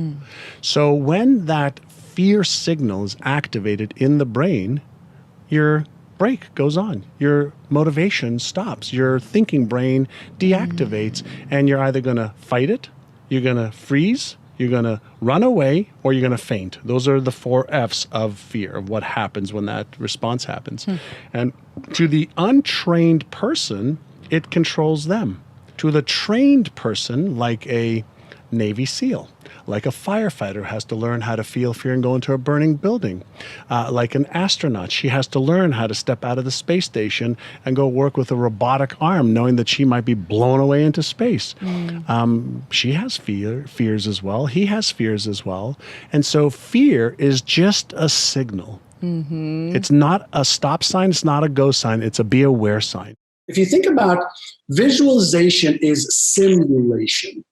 So when that fear signal is activated in the brain, your brake goes on, your motivation stops, your thinking brain deactivates, and you're either going to fight it, you're going to freeze, you're going to run away, or you're going to faint. Those are the 4 F's of fear, of what happens when that response happens. And to the untrained person, it controls them. To the trained person, like a Navy SEAL, like a firefighter has to learn how to feel fear and go into a burning building. Like an astronaut, she has to learn how to step out of the space station and go work with a robotic arm, knowing that she might be blown away into space. She has fears as well. He has fears as well. And so fear is just a signal. It's not a stop sign. It's not a go sign. It's a be aware sign. If you think about visualization is simulation.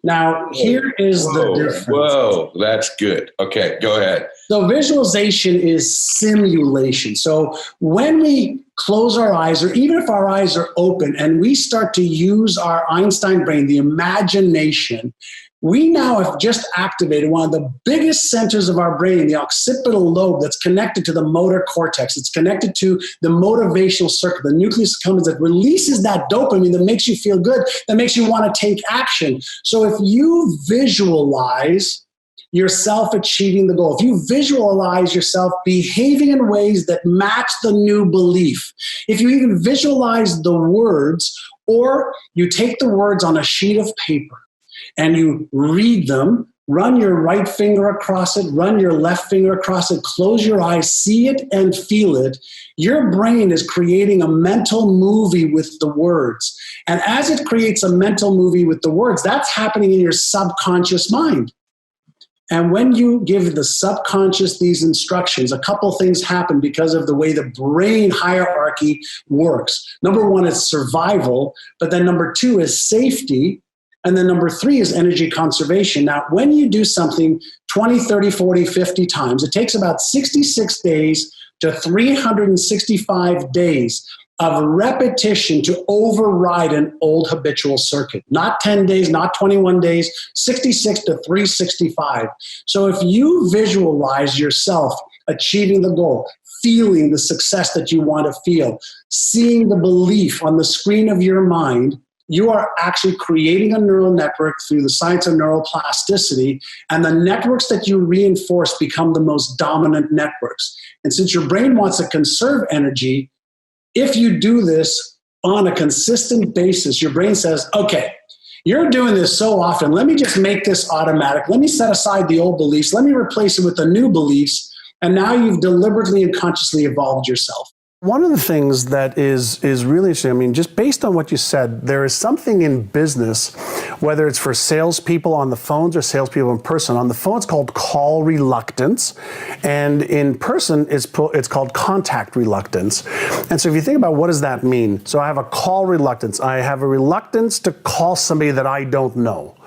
Now, here is the difference. Whoa, that's good. Okay, go ahead. So visualization is simulation. So when we close our eyes, or even if our eyes are open and we start to use our Einstein brain, the imagination, we now have just activated one of the biggest centers of our brain, the occipital lobe, that's connected to the motor cortex. It's connected to the motivational circuit, the nucleus accumbens, that releases that dopamine that makes you feel good, that makes you want to take action. So if you visualize yourself achieving the goal, if you visualize yourself behaving in ways that match the new belief, if you even visualize the words, or you take the words on a sheet of paper, and you read them, run your right finger across it, run your left finger across it, close your eyes, see it and feel it, your brain is creating a mental movie with the words. And as it creates a mental movie with the words, that's happening in your subconscious mind. And when you give the subconscious these instructions, a couple things happen because of the way the brain hierarchy works. Number one is survival, but then number two is safety. And then number three is energy conservation. Now, when you do something 20, 30, 40, 50 times, it takes about 66 days to 365 days of repetition to override an old habitual circuit. Not 10 days, not 21 days, 66 to 365. So if you visualize yourself achieving the goal, feeling the success that you want to feel, seeing the belief on the screen of your mind, you are actually creating a neural network through the science of neuroplasticity, and the networks that you reinforce become the most dominant networks. And since your brain wants to conserve energy, if you do this on a consistent basis, your brain says, okay, you're doing this so often, let me just make this automatic. Let me set aside the old beliefs. Let me replace it with the new beliefs. And now you've deliberately and consciously evolved yourself. One of the things that is really interesting, I mean, just based on what you said, there is something in business, whether it's for salespeople on the phones or salespeople in person. On the phone, it's called call reluctance, and in person, it's called contact reluctance. And so if you think about what does that mean? So I have a call reluctance. I have a reluctance to call somebody that I don't know.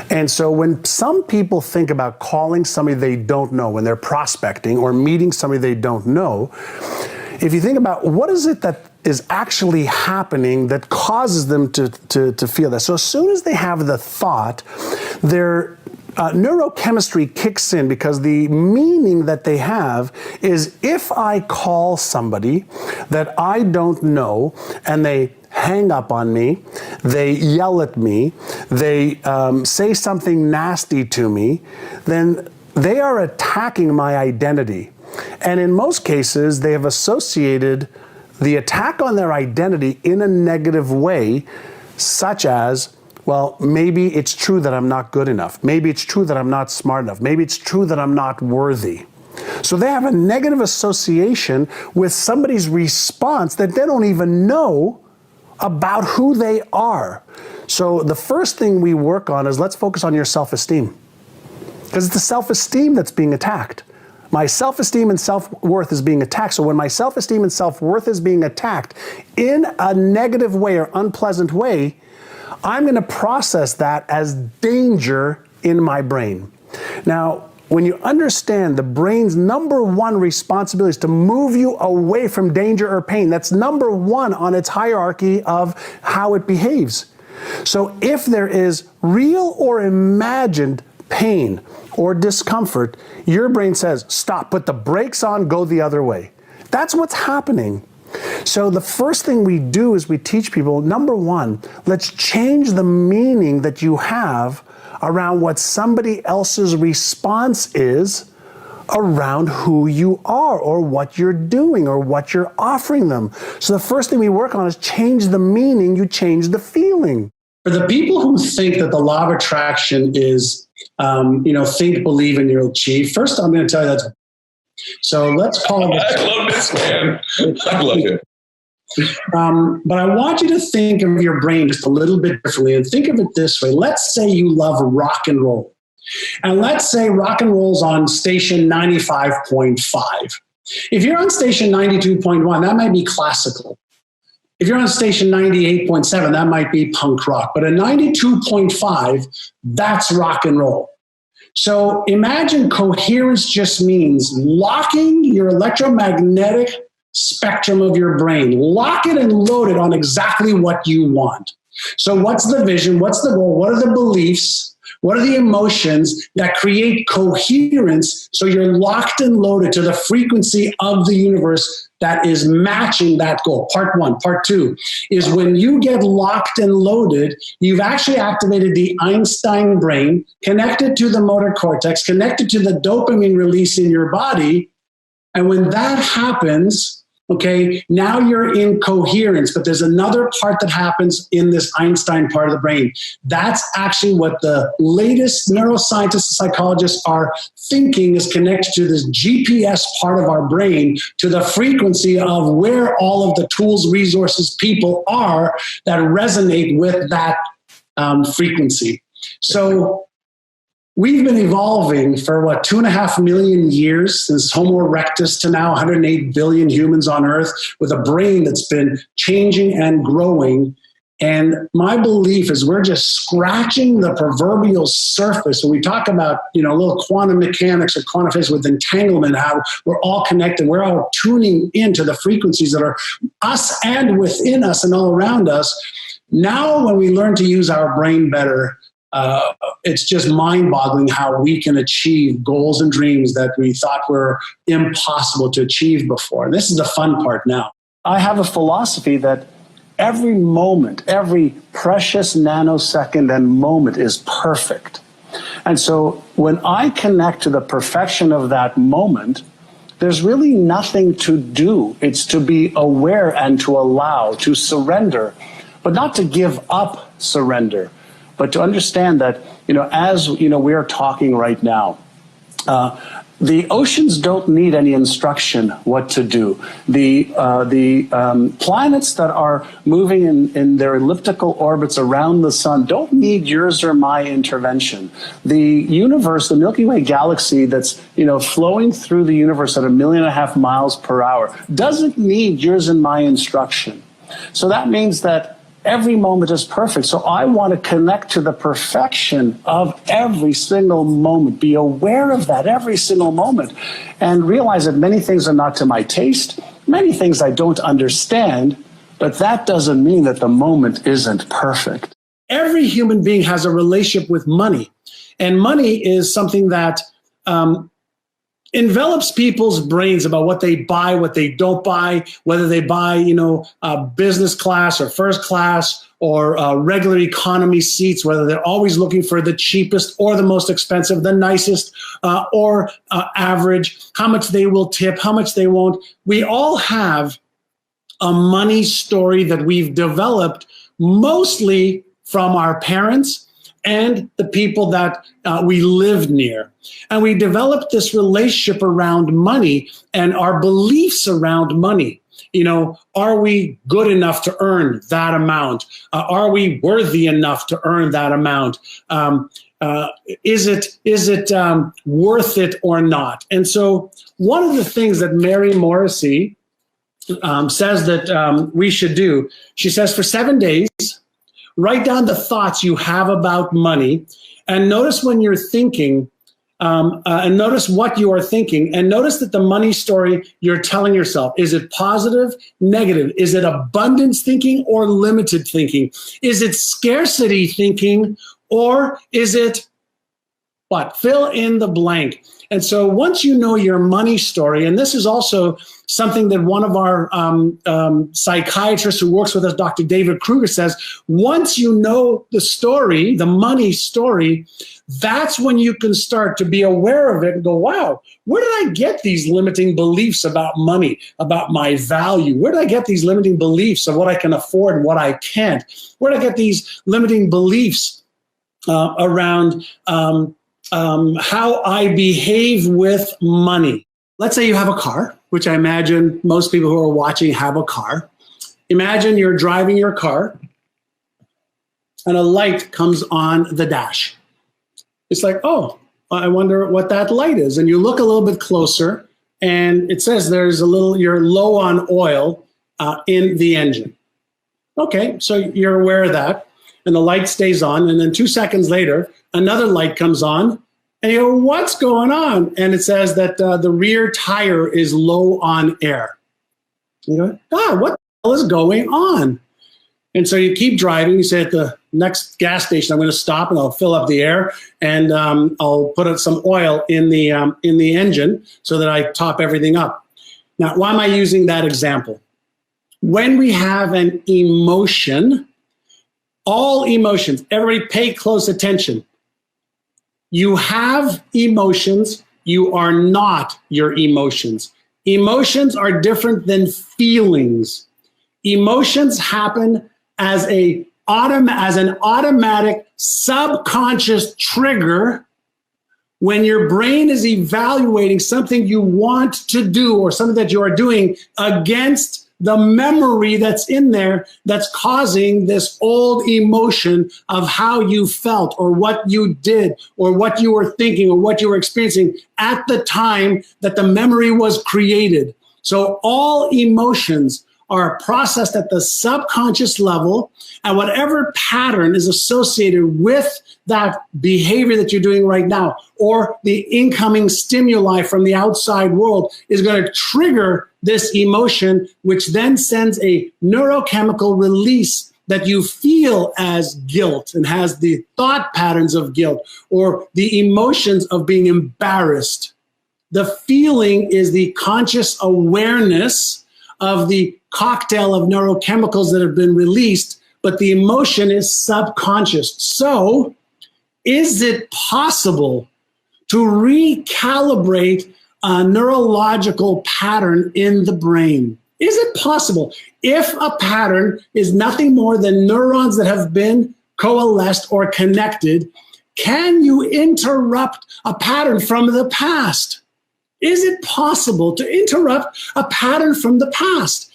And so when some people think about calling somebody they don't know, when they're prospecting or meeting somebody they don't know, if you think about what is it that is actually happening that causes them to feel that. So as soon as they have the thought, their neurochemistry kicks in, because the meaning that they have is, if I call somebody that I don't know and they hang up on me, they yell at me, they say something nasty to me, then they are attacking my identity. And in most cases, they have associated the attack on their identity in a negative way, such as, well, maybe it's true that I'm not good enough. Maybe it's true that I'm not smart enough. Maybe it's true that I'm not worthy. So they have a negative association with somebody's response that they don't even know about who they are. So the first thing we work on is, let's focus on your self-esteem, because it's the self-esteem that's being attacked. My self-esteem and self-worth is being attacked. So when my self-esteem and self-worth is being attacked in a negative way or unpleasant way, I'm going to process that as danger in my brain. Now, when you understand the brain's number one responsibility is to move you away from danger or pain, that's number one on its hierarchy of how it behaves. So if there is real or imagined pain or discomfort, your brain says, stop, put the brakes on, go the other way. That's what's happening. So the first thing we do is we teach people, number one, let's change the meaning that you have around what somebody else's response is around who you are or what you're doing or what you're offering them. So the first thing we work on is change the meaning, you change the feeling. For the people who think that the law of attraction is, think, believe, and you'll achieve, first I'm going to tell you that's. So let's call it. I love this, man. I love it. But I want you to think of your brain just a little bit differently and think of it this way. Let's say you love rock and roll. And let's say rock and roll's on station 95.5. If you're on station 92.1, that might be classical. If you're on station 98.7, that might be punk rock. But at 92.5, that's rock and roll. So imagine coherence just means locking your electromagnetic spectrum of your brain. Lock it and load it on exactly what you want. So what's the vision? What's the goal? What are the beliefs? What are the emotions that create coherence so you're locked and loaded to the frequency of the universe that is matching that goal? Part one. Part two is when you get locked and loaded, you've actually activated the Einstein brain, connected to the motor cortex, connected to the dopamine release in your body. And when that happens, okay, now you're in coherence, but there's another part that happens in this Einstein part of the brain. That's actually what the latest neuroscientists and psychologists are thinking is connected to this GPS part of our brain, to the frequency of where all of the tools, resources, people are that resonate with that frequency. So we've been evolving for 2.5 million years, since Homo erectus to now 108 billion humans on Earth, with a brain that's been changing and growing. And my belief is we're just scratching the proverbial surface. When we talk about, a little quantum mechanics or quantum physics with entanglement, how we're all connected, we're all tuning into the frequencies that are us and within us and all around us. Now, when we learn to use our brain better, it's just mind-boggling how we can achieve goals and dreams that we thought were impossible to achieve before. This is the fun part now. I have a philosophy that every moment, every precious nanosecond and moment is perfect. And so when I connect to the perfection of that moment, there's really nothing to do. It's to be aware and to allow, to surrender, but not to give up surrender. But to understand that, as we are talking right now, The oceans don't need any instruction what to do. The planets that are moving in their elliptical orbits around the sun don't need yours or my intervention. The universe, the Milky Way galaxy that's flowing through the universe at 1.5 million miles per hour doesn't need yours and my instruction. So that means that every moment is perfect. So I want to connect to the perfection of every single moment, be aware of that every single moment, and realize that many things are not to my taste, many things I don't understand, but that doesn't mean that the moment isn't perfect. Every human being has a relationship with money, and money is something that envelops people's brains about what they buy, what they don't buy, whether they buy, business class or first class or regular economy seats, whether they're always looking for the cheapest or the most expensive, the nicest or average, how much they will tip, how much they won't. We all have a money story that we've developed mostly from our parents and the people that we lived near. And we developed this relationship around money and our beliefs around money. Are we good enough to earn that amount? Are we worthy enough to earn that amount? Is it worth it or not? And so one of the things that Mary Morrissey says that we should do, she says for 7 days, write down the thoughts you have about money and notice when you're thinking and notice what you are thinking and notice that the money story you're telling yourself, is it positive, negative? Is it abundance thinking or limited thinking? Is it scarcity thinking or is it what? Fill in the blank. And so once you know your money story, and this is also something that one of our psychiatrists who works with us, Dr. David Kruger, says, once you know the story, the money story, that's when you can start to be aware of it and go, wow, where did I get these limiting beliefs about money, about my value? Where did I get these limiting beliefs of what I can afford and what I can't? Where did I get these limiting beliefs around how I behave with money? Let's say you have a car, which I imagine most people who are watching have a car. Imagine you're driving your car and a light comes on the dash. It's like, oh, I wonder what that light is. And you look a little bit closer and it says you're low on oil in the engine. Okay, so you're aware of that and the light stays on. And then 2 seconds later, another light comes on. And you go, what's going on? And it says that the rear tire is low on air. You go, God, what the hell is going on? And so you keep driving. You say at the next gas station, I'm going to stop and I'll fill up the air and I'll put some oil in the engine so that I top everything up. Now, why am I using that example? When we have an emotion, all emotions, everybody pay close attention. You have emotions, you are not your emotions. Emotions are different than feelings. Emotions happen as an automatic subconscious trigger when your brain is evaluating something you want to do or something that you are doing against the memory that's in there that's causing this old emotion of how you felt or what you did or what you were thinking or what you were experiencing at the time that the memory was created. So all emotions are processed at the subconscious level, and whatever pattern is associated with that behavior that you're doing right now or the incoming stimuli from the outside world is going to trigger this emotion, which then sends a neurochemical release that you feel as guilt and has the thought patterns of guilt or the emotions of being embarrassed. The feeling is the conscious awareness of the cocktail of neurochemicals that have been released, but the emotion is subconscious. So, is it possible to recalibrate a neurological pattern in the brain? Is it possible? If a pattern is nothing more than neurons that have been coalesced or connected, can you interrupt a pattern from the past? Is it possible to interrupt a pattern from the past?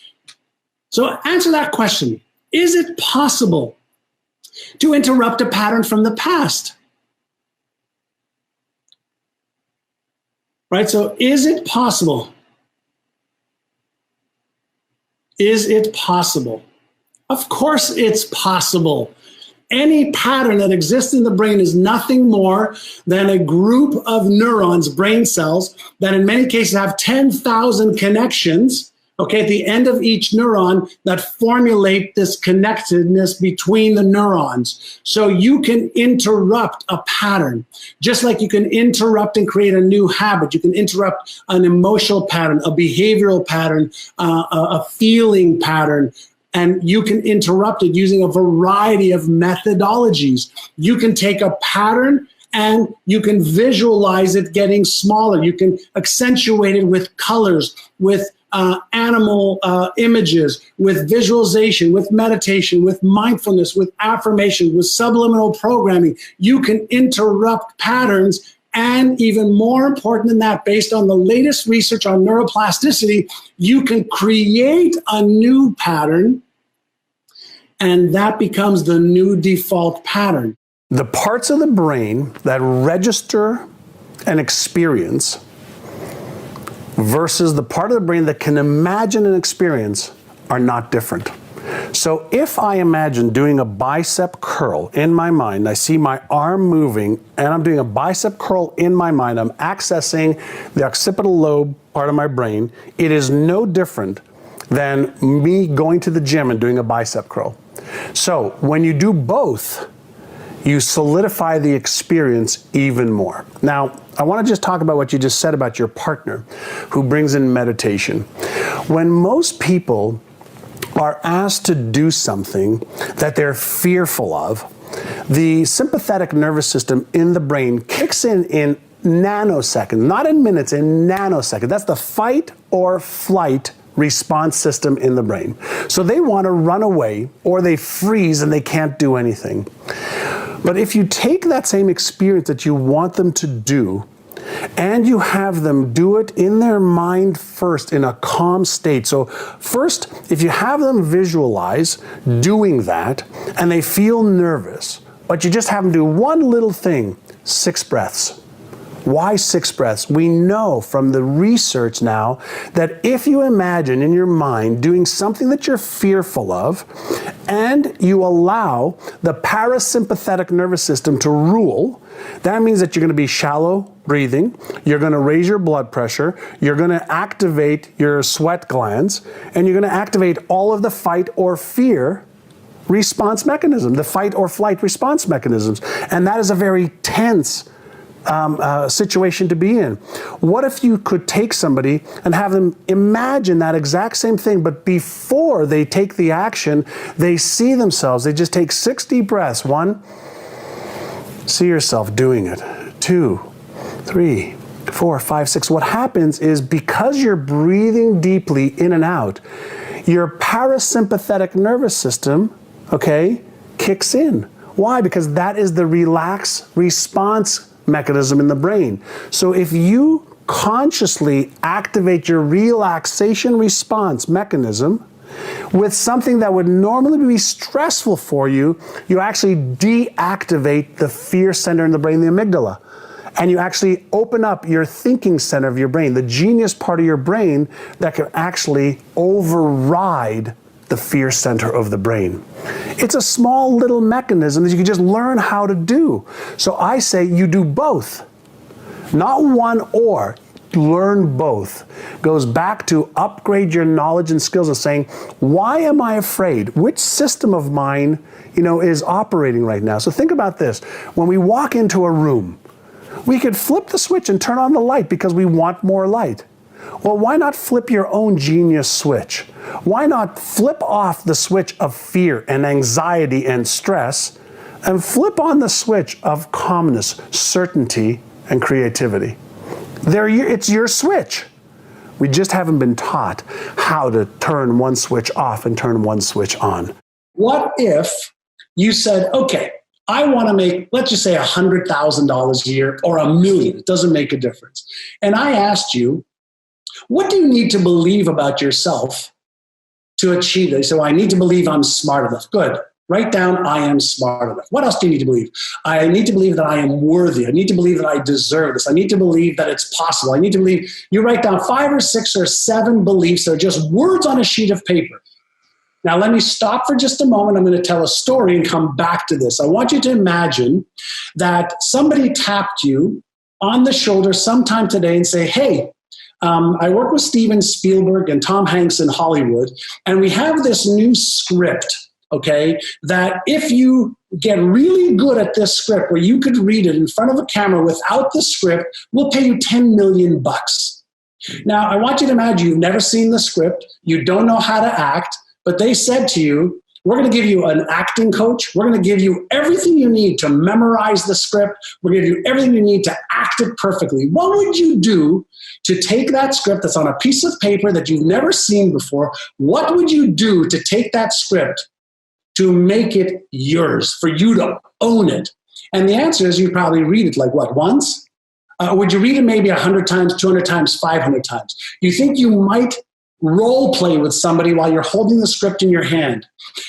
So answer that question. Is it possible to interrupt a pattern from the past? Right? So is it possible? Is it possible? Of course it's possible. Any pattern that exists in the brain is nothing more than a group of neurons, brain cells, that in many cases have 10,000 connections, okay, at the end of each neuron that formulate this connectedness between the neurons. So you can interrupt a pattern, just like you can interrupt and create a new habit. You can interrupt an emotional pattern, a behavioral pattern, a feeling pattern. And you can interrupt it using a variety of methodologies. You can take a pattern and you can visualize it getting smaller. You can accentuate it with colors, with animal images, with visualization, with meditation, with mindfulness, with affirmation, with subliminal programming. You can interrupt patterns. And even more important than that, based on the latest research on neuroplasticity, you can create a new pattern, and that becomes the new default pattern. The parts of the brain that register an experience versus the part of the brain that can imagine an experience are not different. So if I imagine doing a bicep curl in my mind, I see my arm moving and I'm doing a bicep curl in my mind, I'm accessing the occipital lobe part of my brain, it is no different than me going to the gym and doing a bicep curl. So when you do both, you solidify the experience even more. Now, I want to just talk about what you just said about your partner who brings in meditation. When most people are asked to do something that they're fearful of, the sympathetic nervous system in the brain kicks in nanoseconds, not in minutes, in nanoseconds. That's the fight or flight response system in the brain. So they want to run away or they freeze and they can't do anything. But if you take that same experience that you want them to do and you have them do it in their mind first in a calm state. So first, if you have them visualize doing that and they feel nervous, but you just have them do one little thing, 6 breaths. Why 6 breaths? We know from the research now that if you imagine in your mind doing something that you're fearful of and you allow the parasympathetic nervous system to rule, that means that you're going to be shallow breathing, you're going to raise your blood pressure, you're going to activate your sweat glands, and you're going to activate all of the fight or fear response mechanism, the fight or flight response mechanisms. And that is a very tense situation to be in. What if you could take somebody and have them imagine that exact same thing, but before they take the action, they see themselves, they just take 6 deep breaths. 1, see yourself doing it. 2, 3, 4, 5, 6. What happens is because you're breathing deeply in and out, your parasympathetic nervous system, okay, kicks in. Why? Because that is the relax response mechanism in the brain. So if you consciously activate your relaxation response mechanism with something that would normally be stressful for you, you actually deactivate the fear center in the brain, the amygdala. And you actually open up your thinking center of your brain, the genius part of your brain that can actually override the fear center of the brain. It's a small little mechanism that you can just learn how to do. So I say you do both, not one or. Learn both. Goes back to upgrade your knowledge and skills of saying, why am I afraid? Which system of mine, is operating right now? So think about this. When we walk into a room, we could flip the switch and turn on the light because we want more light. Well, why not flip your own genius switch? Why not flip off the switch of fear and anxiety and stress and flip on the switch of calmness, certainty, and creativity? It's your switch. We just haven't been taught how to turn one switch off and turn one switch on. What if you said, okay, I want to make, let's just say $100,000 a year or $1 million. It doesn't make a difference. And I asked you, what do you need to believe about yourself to achieve it? So I need to believe I'm smart enough. Good. Write down, I am smart enough. What else do you need to believe? I need to believe that I am worthy. I need to believe that I deserve this. I need to believe that it's possible. I need to believe, you write down 5 or 6 or 7 beliefs that are just words on a sheet of paper. Now, let me stop for just a moment. I'm going to tell a story and come back to this. I want you to imagine that somebody tapped you on the shoulder sometime today and say, hey, I work with Steven Spielberg and Tom Hanks in Hollywood, and we have this new script, okay, that if you get really good at this script where you could read it in front of a camera without the script, we'll pay you $10 million. Now, I want you to imagine you've never seen the script, you don't know how to act, but they said to you, we're going to give you an acting coach. We're going to give you everything you need to memorize the script. We're going to give you everything you need to act it perfectly. What would you do to take that script that's on a piece of paper that you've never seen before? What would you do to take that script to make it yours, for you to own it? And the answer is you'd probably read it like what, once? Would you read it maybe 100 times, 200 times, 500 times? You think you might role play with somebody while you're holding the script in your hand?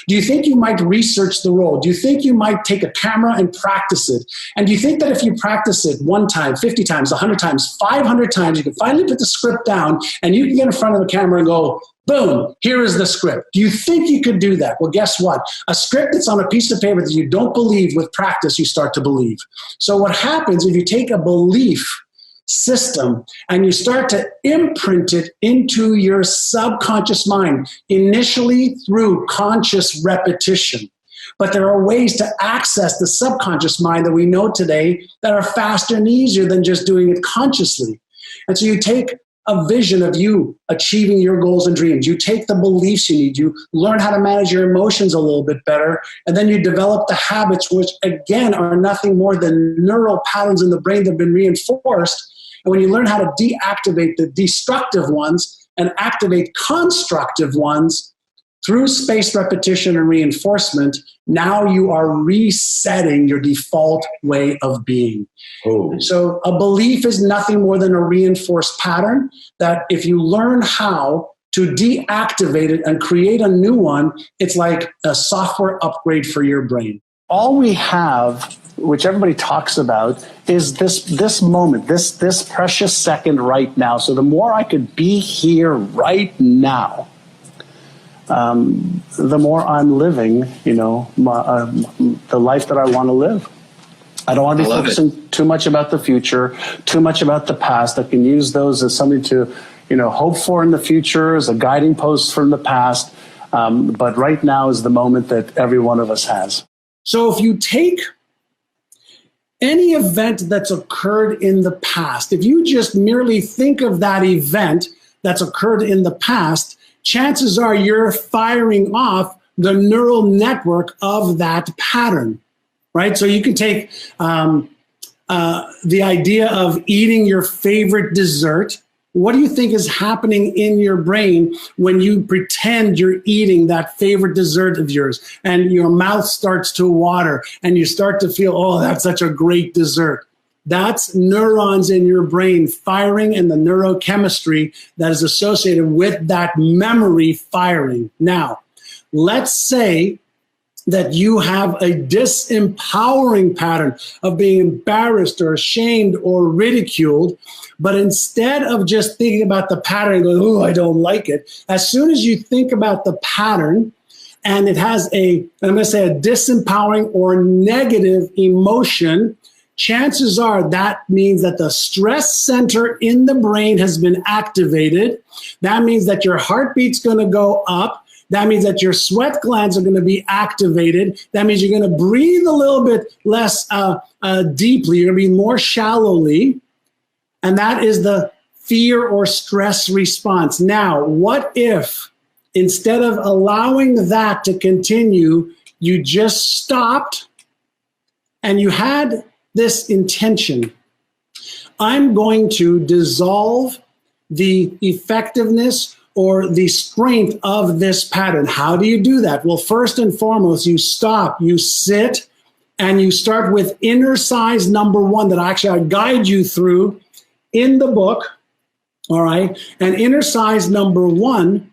Do you think you might research the role? Do you think you might take a camera and practice it? And do you think that if you practice it 1 time, 50 times, 100 times, 500 times, you can finally put the script down and you can get in front of the camera and go, boom, here is the script? Do you think you could do that? Well, guess what? A script that's on a piece of paper that you don't believe, with practice, you start to believe. So what happens if you take a belief system and you start to imprint it into your subconscious mind, initially through conscious repetition? But there are ways to access the subconscious mind that we know today that are faster and easier than just doing it consciously. And so you take a vision of you achieving your goals and dreams. You take the beliefs you need. You learn how to manage your emotions a little bit better. And then you develop the habits, which again are nothing more than neural patterns in the brain that have been reinforced. And when you learn how to deactivate the destructive ones and activate constructive ones through spaced repetition and reinforcement, now you are resetting your default way of being. Oh. So a belief is nothing more than a reinforced pattern that if you learn how to deactivate it and create a new one, it's like a software upgrade for your brain. All we have, which everybody talks about, is this moment, this precious second right now. So the more I could be here right now, the more I'm living, the life that I want to live. I don't want to be focusing too much about the future, too much about the past. I can use those as something to, hope for in the future, as a guiding post from the past. But right now is the moment that every one of us has. So if you take any event that's occurred in the past, if you just merely think of that event that's occurred in the past, chances are you're firing off the neural network of that pattern, right? So you can take the idea of eating your favorite dessert. What do you think is happening in your brain when you pretend you're eating that favorite dessert of yours and your mouth starts to water and you start to feel, oh, that's such a great dessert? That's neurons in your brain firing and the neurochemistry that is associated with that memory firing. Now, let's say that you have a disempowering pattern of being embarrassed or ashamed or ridiculed, but instead of just thinking about the pattern and going, oh, I don't like it, as soon as you think about the pattern and it has I'm going to say a disempowering or negative emotion, chances are that means that the stress center in the brain has been activated. That means that your heartbeat's going to go up. That means that your sweat glands are going to be activated. That means you're going to breathe a little bit less deeply. You're going to be more shallowly. And that is the fear or stress response. Now, what if instead of allowing that to continue, you just stopped and you had this intention? I'm going to dissolve the effectiveness or the strength of this pattern. How do you do that? Well, first and foremost, you stop, you sit, and you start with inner size number 1 that actually I guide you through in the book, all right? And inner size number 1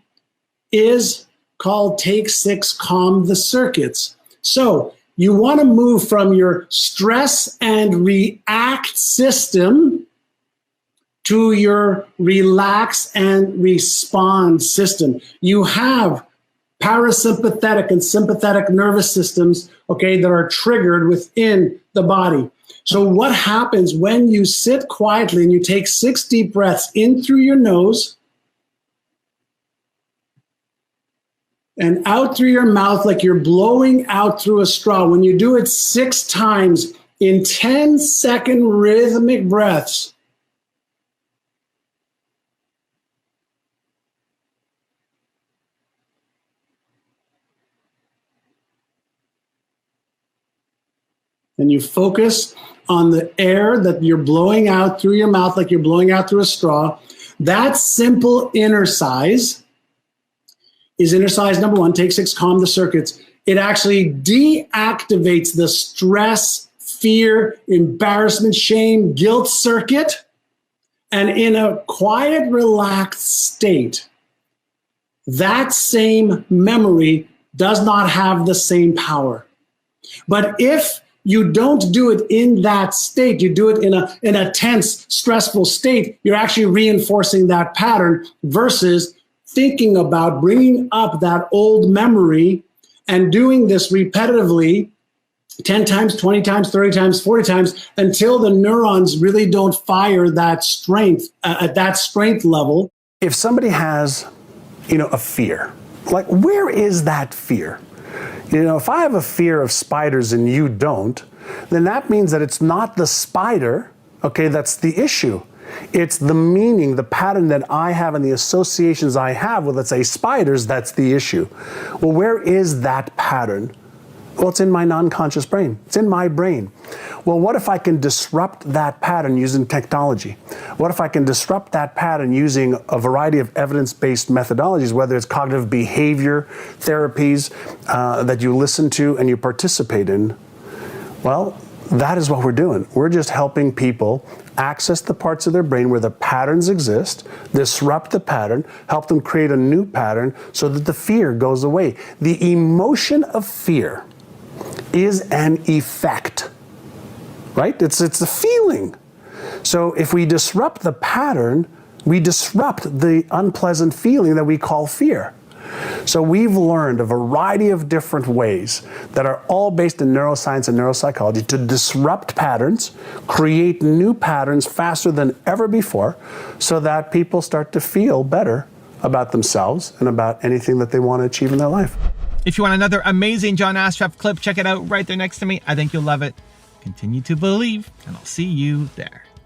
is called Take 6, Calm the Circuits. So you want to move from your stress and react system to your relax and respond system. You have parasympathetic and sympathetic nervous systems, okay, that are triggered within the body. So what happens when you sit quietly and you take 6 deep breaths in through your nose and out through your mouth like you're blowing out through a straw. When you do it 6 times in 10-second rhythmic breaths, and you focus on the air that you're blowing out through your mouth like you're blowing out through a straw, that simple inner size is inner size number 1, Take 6, Calm the Circuits. It actually deactivates the stress, fear, embarrassment, shame, guilt circuit. And in a quiet, relaxed state, that same memory does not have the same power. But if you don't do it in that state, you do it in a tense, stressful state, you're actually reinforcing that pattern versus thinking about bringing up that old memory and doing this repetitively 10 times, 20 times, 30 times, 40 times until the neurons really don't fire that strength at that strength level. If somebody has, a fear, like where is that fear? If I have a fear of spiders and you don't, then that means that it's not the spider, okay, that's the issue. It's the meaning, the pattern that I have and the associations I have with, let's say, spiders, that's the issue. Well, where is that pattern? Well, it's in my non-conscious brain. It's in my brain. Well, what if I can disrupt that pattern using technology? What if I can disrupt that pattern using a variety of evidence-based methodologies, whether it's cognitive behavior therapies that you listen to and you participate in? Well, that is what we're doing. We're just helping people access the parts of their brain where the patterns exist, disrupt the pattern, help them create a new pattern so that the fear goes away. The emotion of fear is an effect, right? It's a feeling. So if we disrupt the pattern, we disrupt the unpleasant feeling that we call fear. So we've learned a variety of different ways that are all based in neuroscience and neuropsychology to disrupt patterns, create new patterns faster than ever before, so that people start to feel better about themselves and about anything that they want to achieve in their life. If you want another amazing John Assaraf clip, check it out right there next to me. I think you'll love it. Continue to believe, and I'll see you there.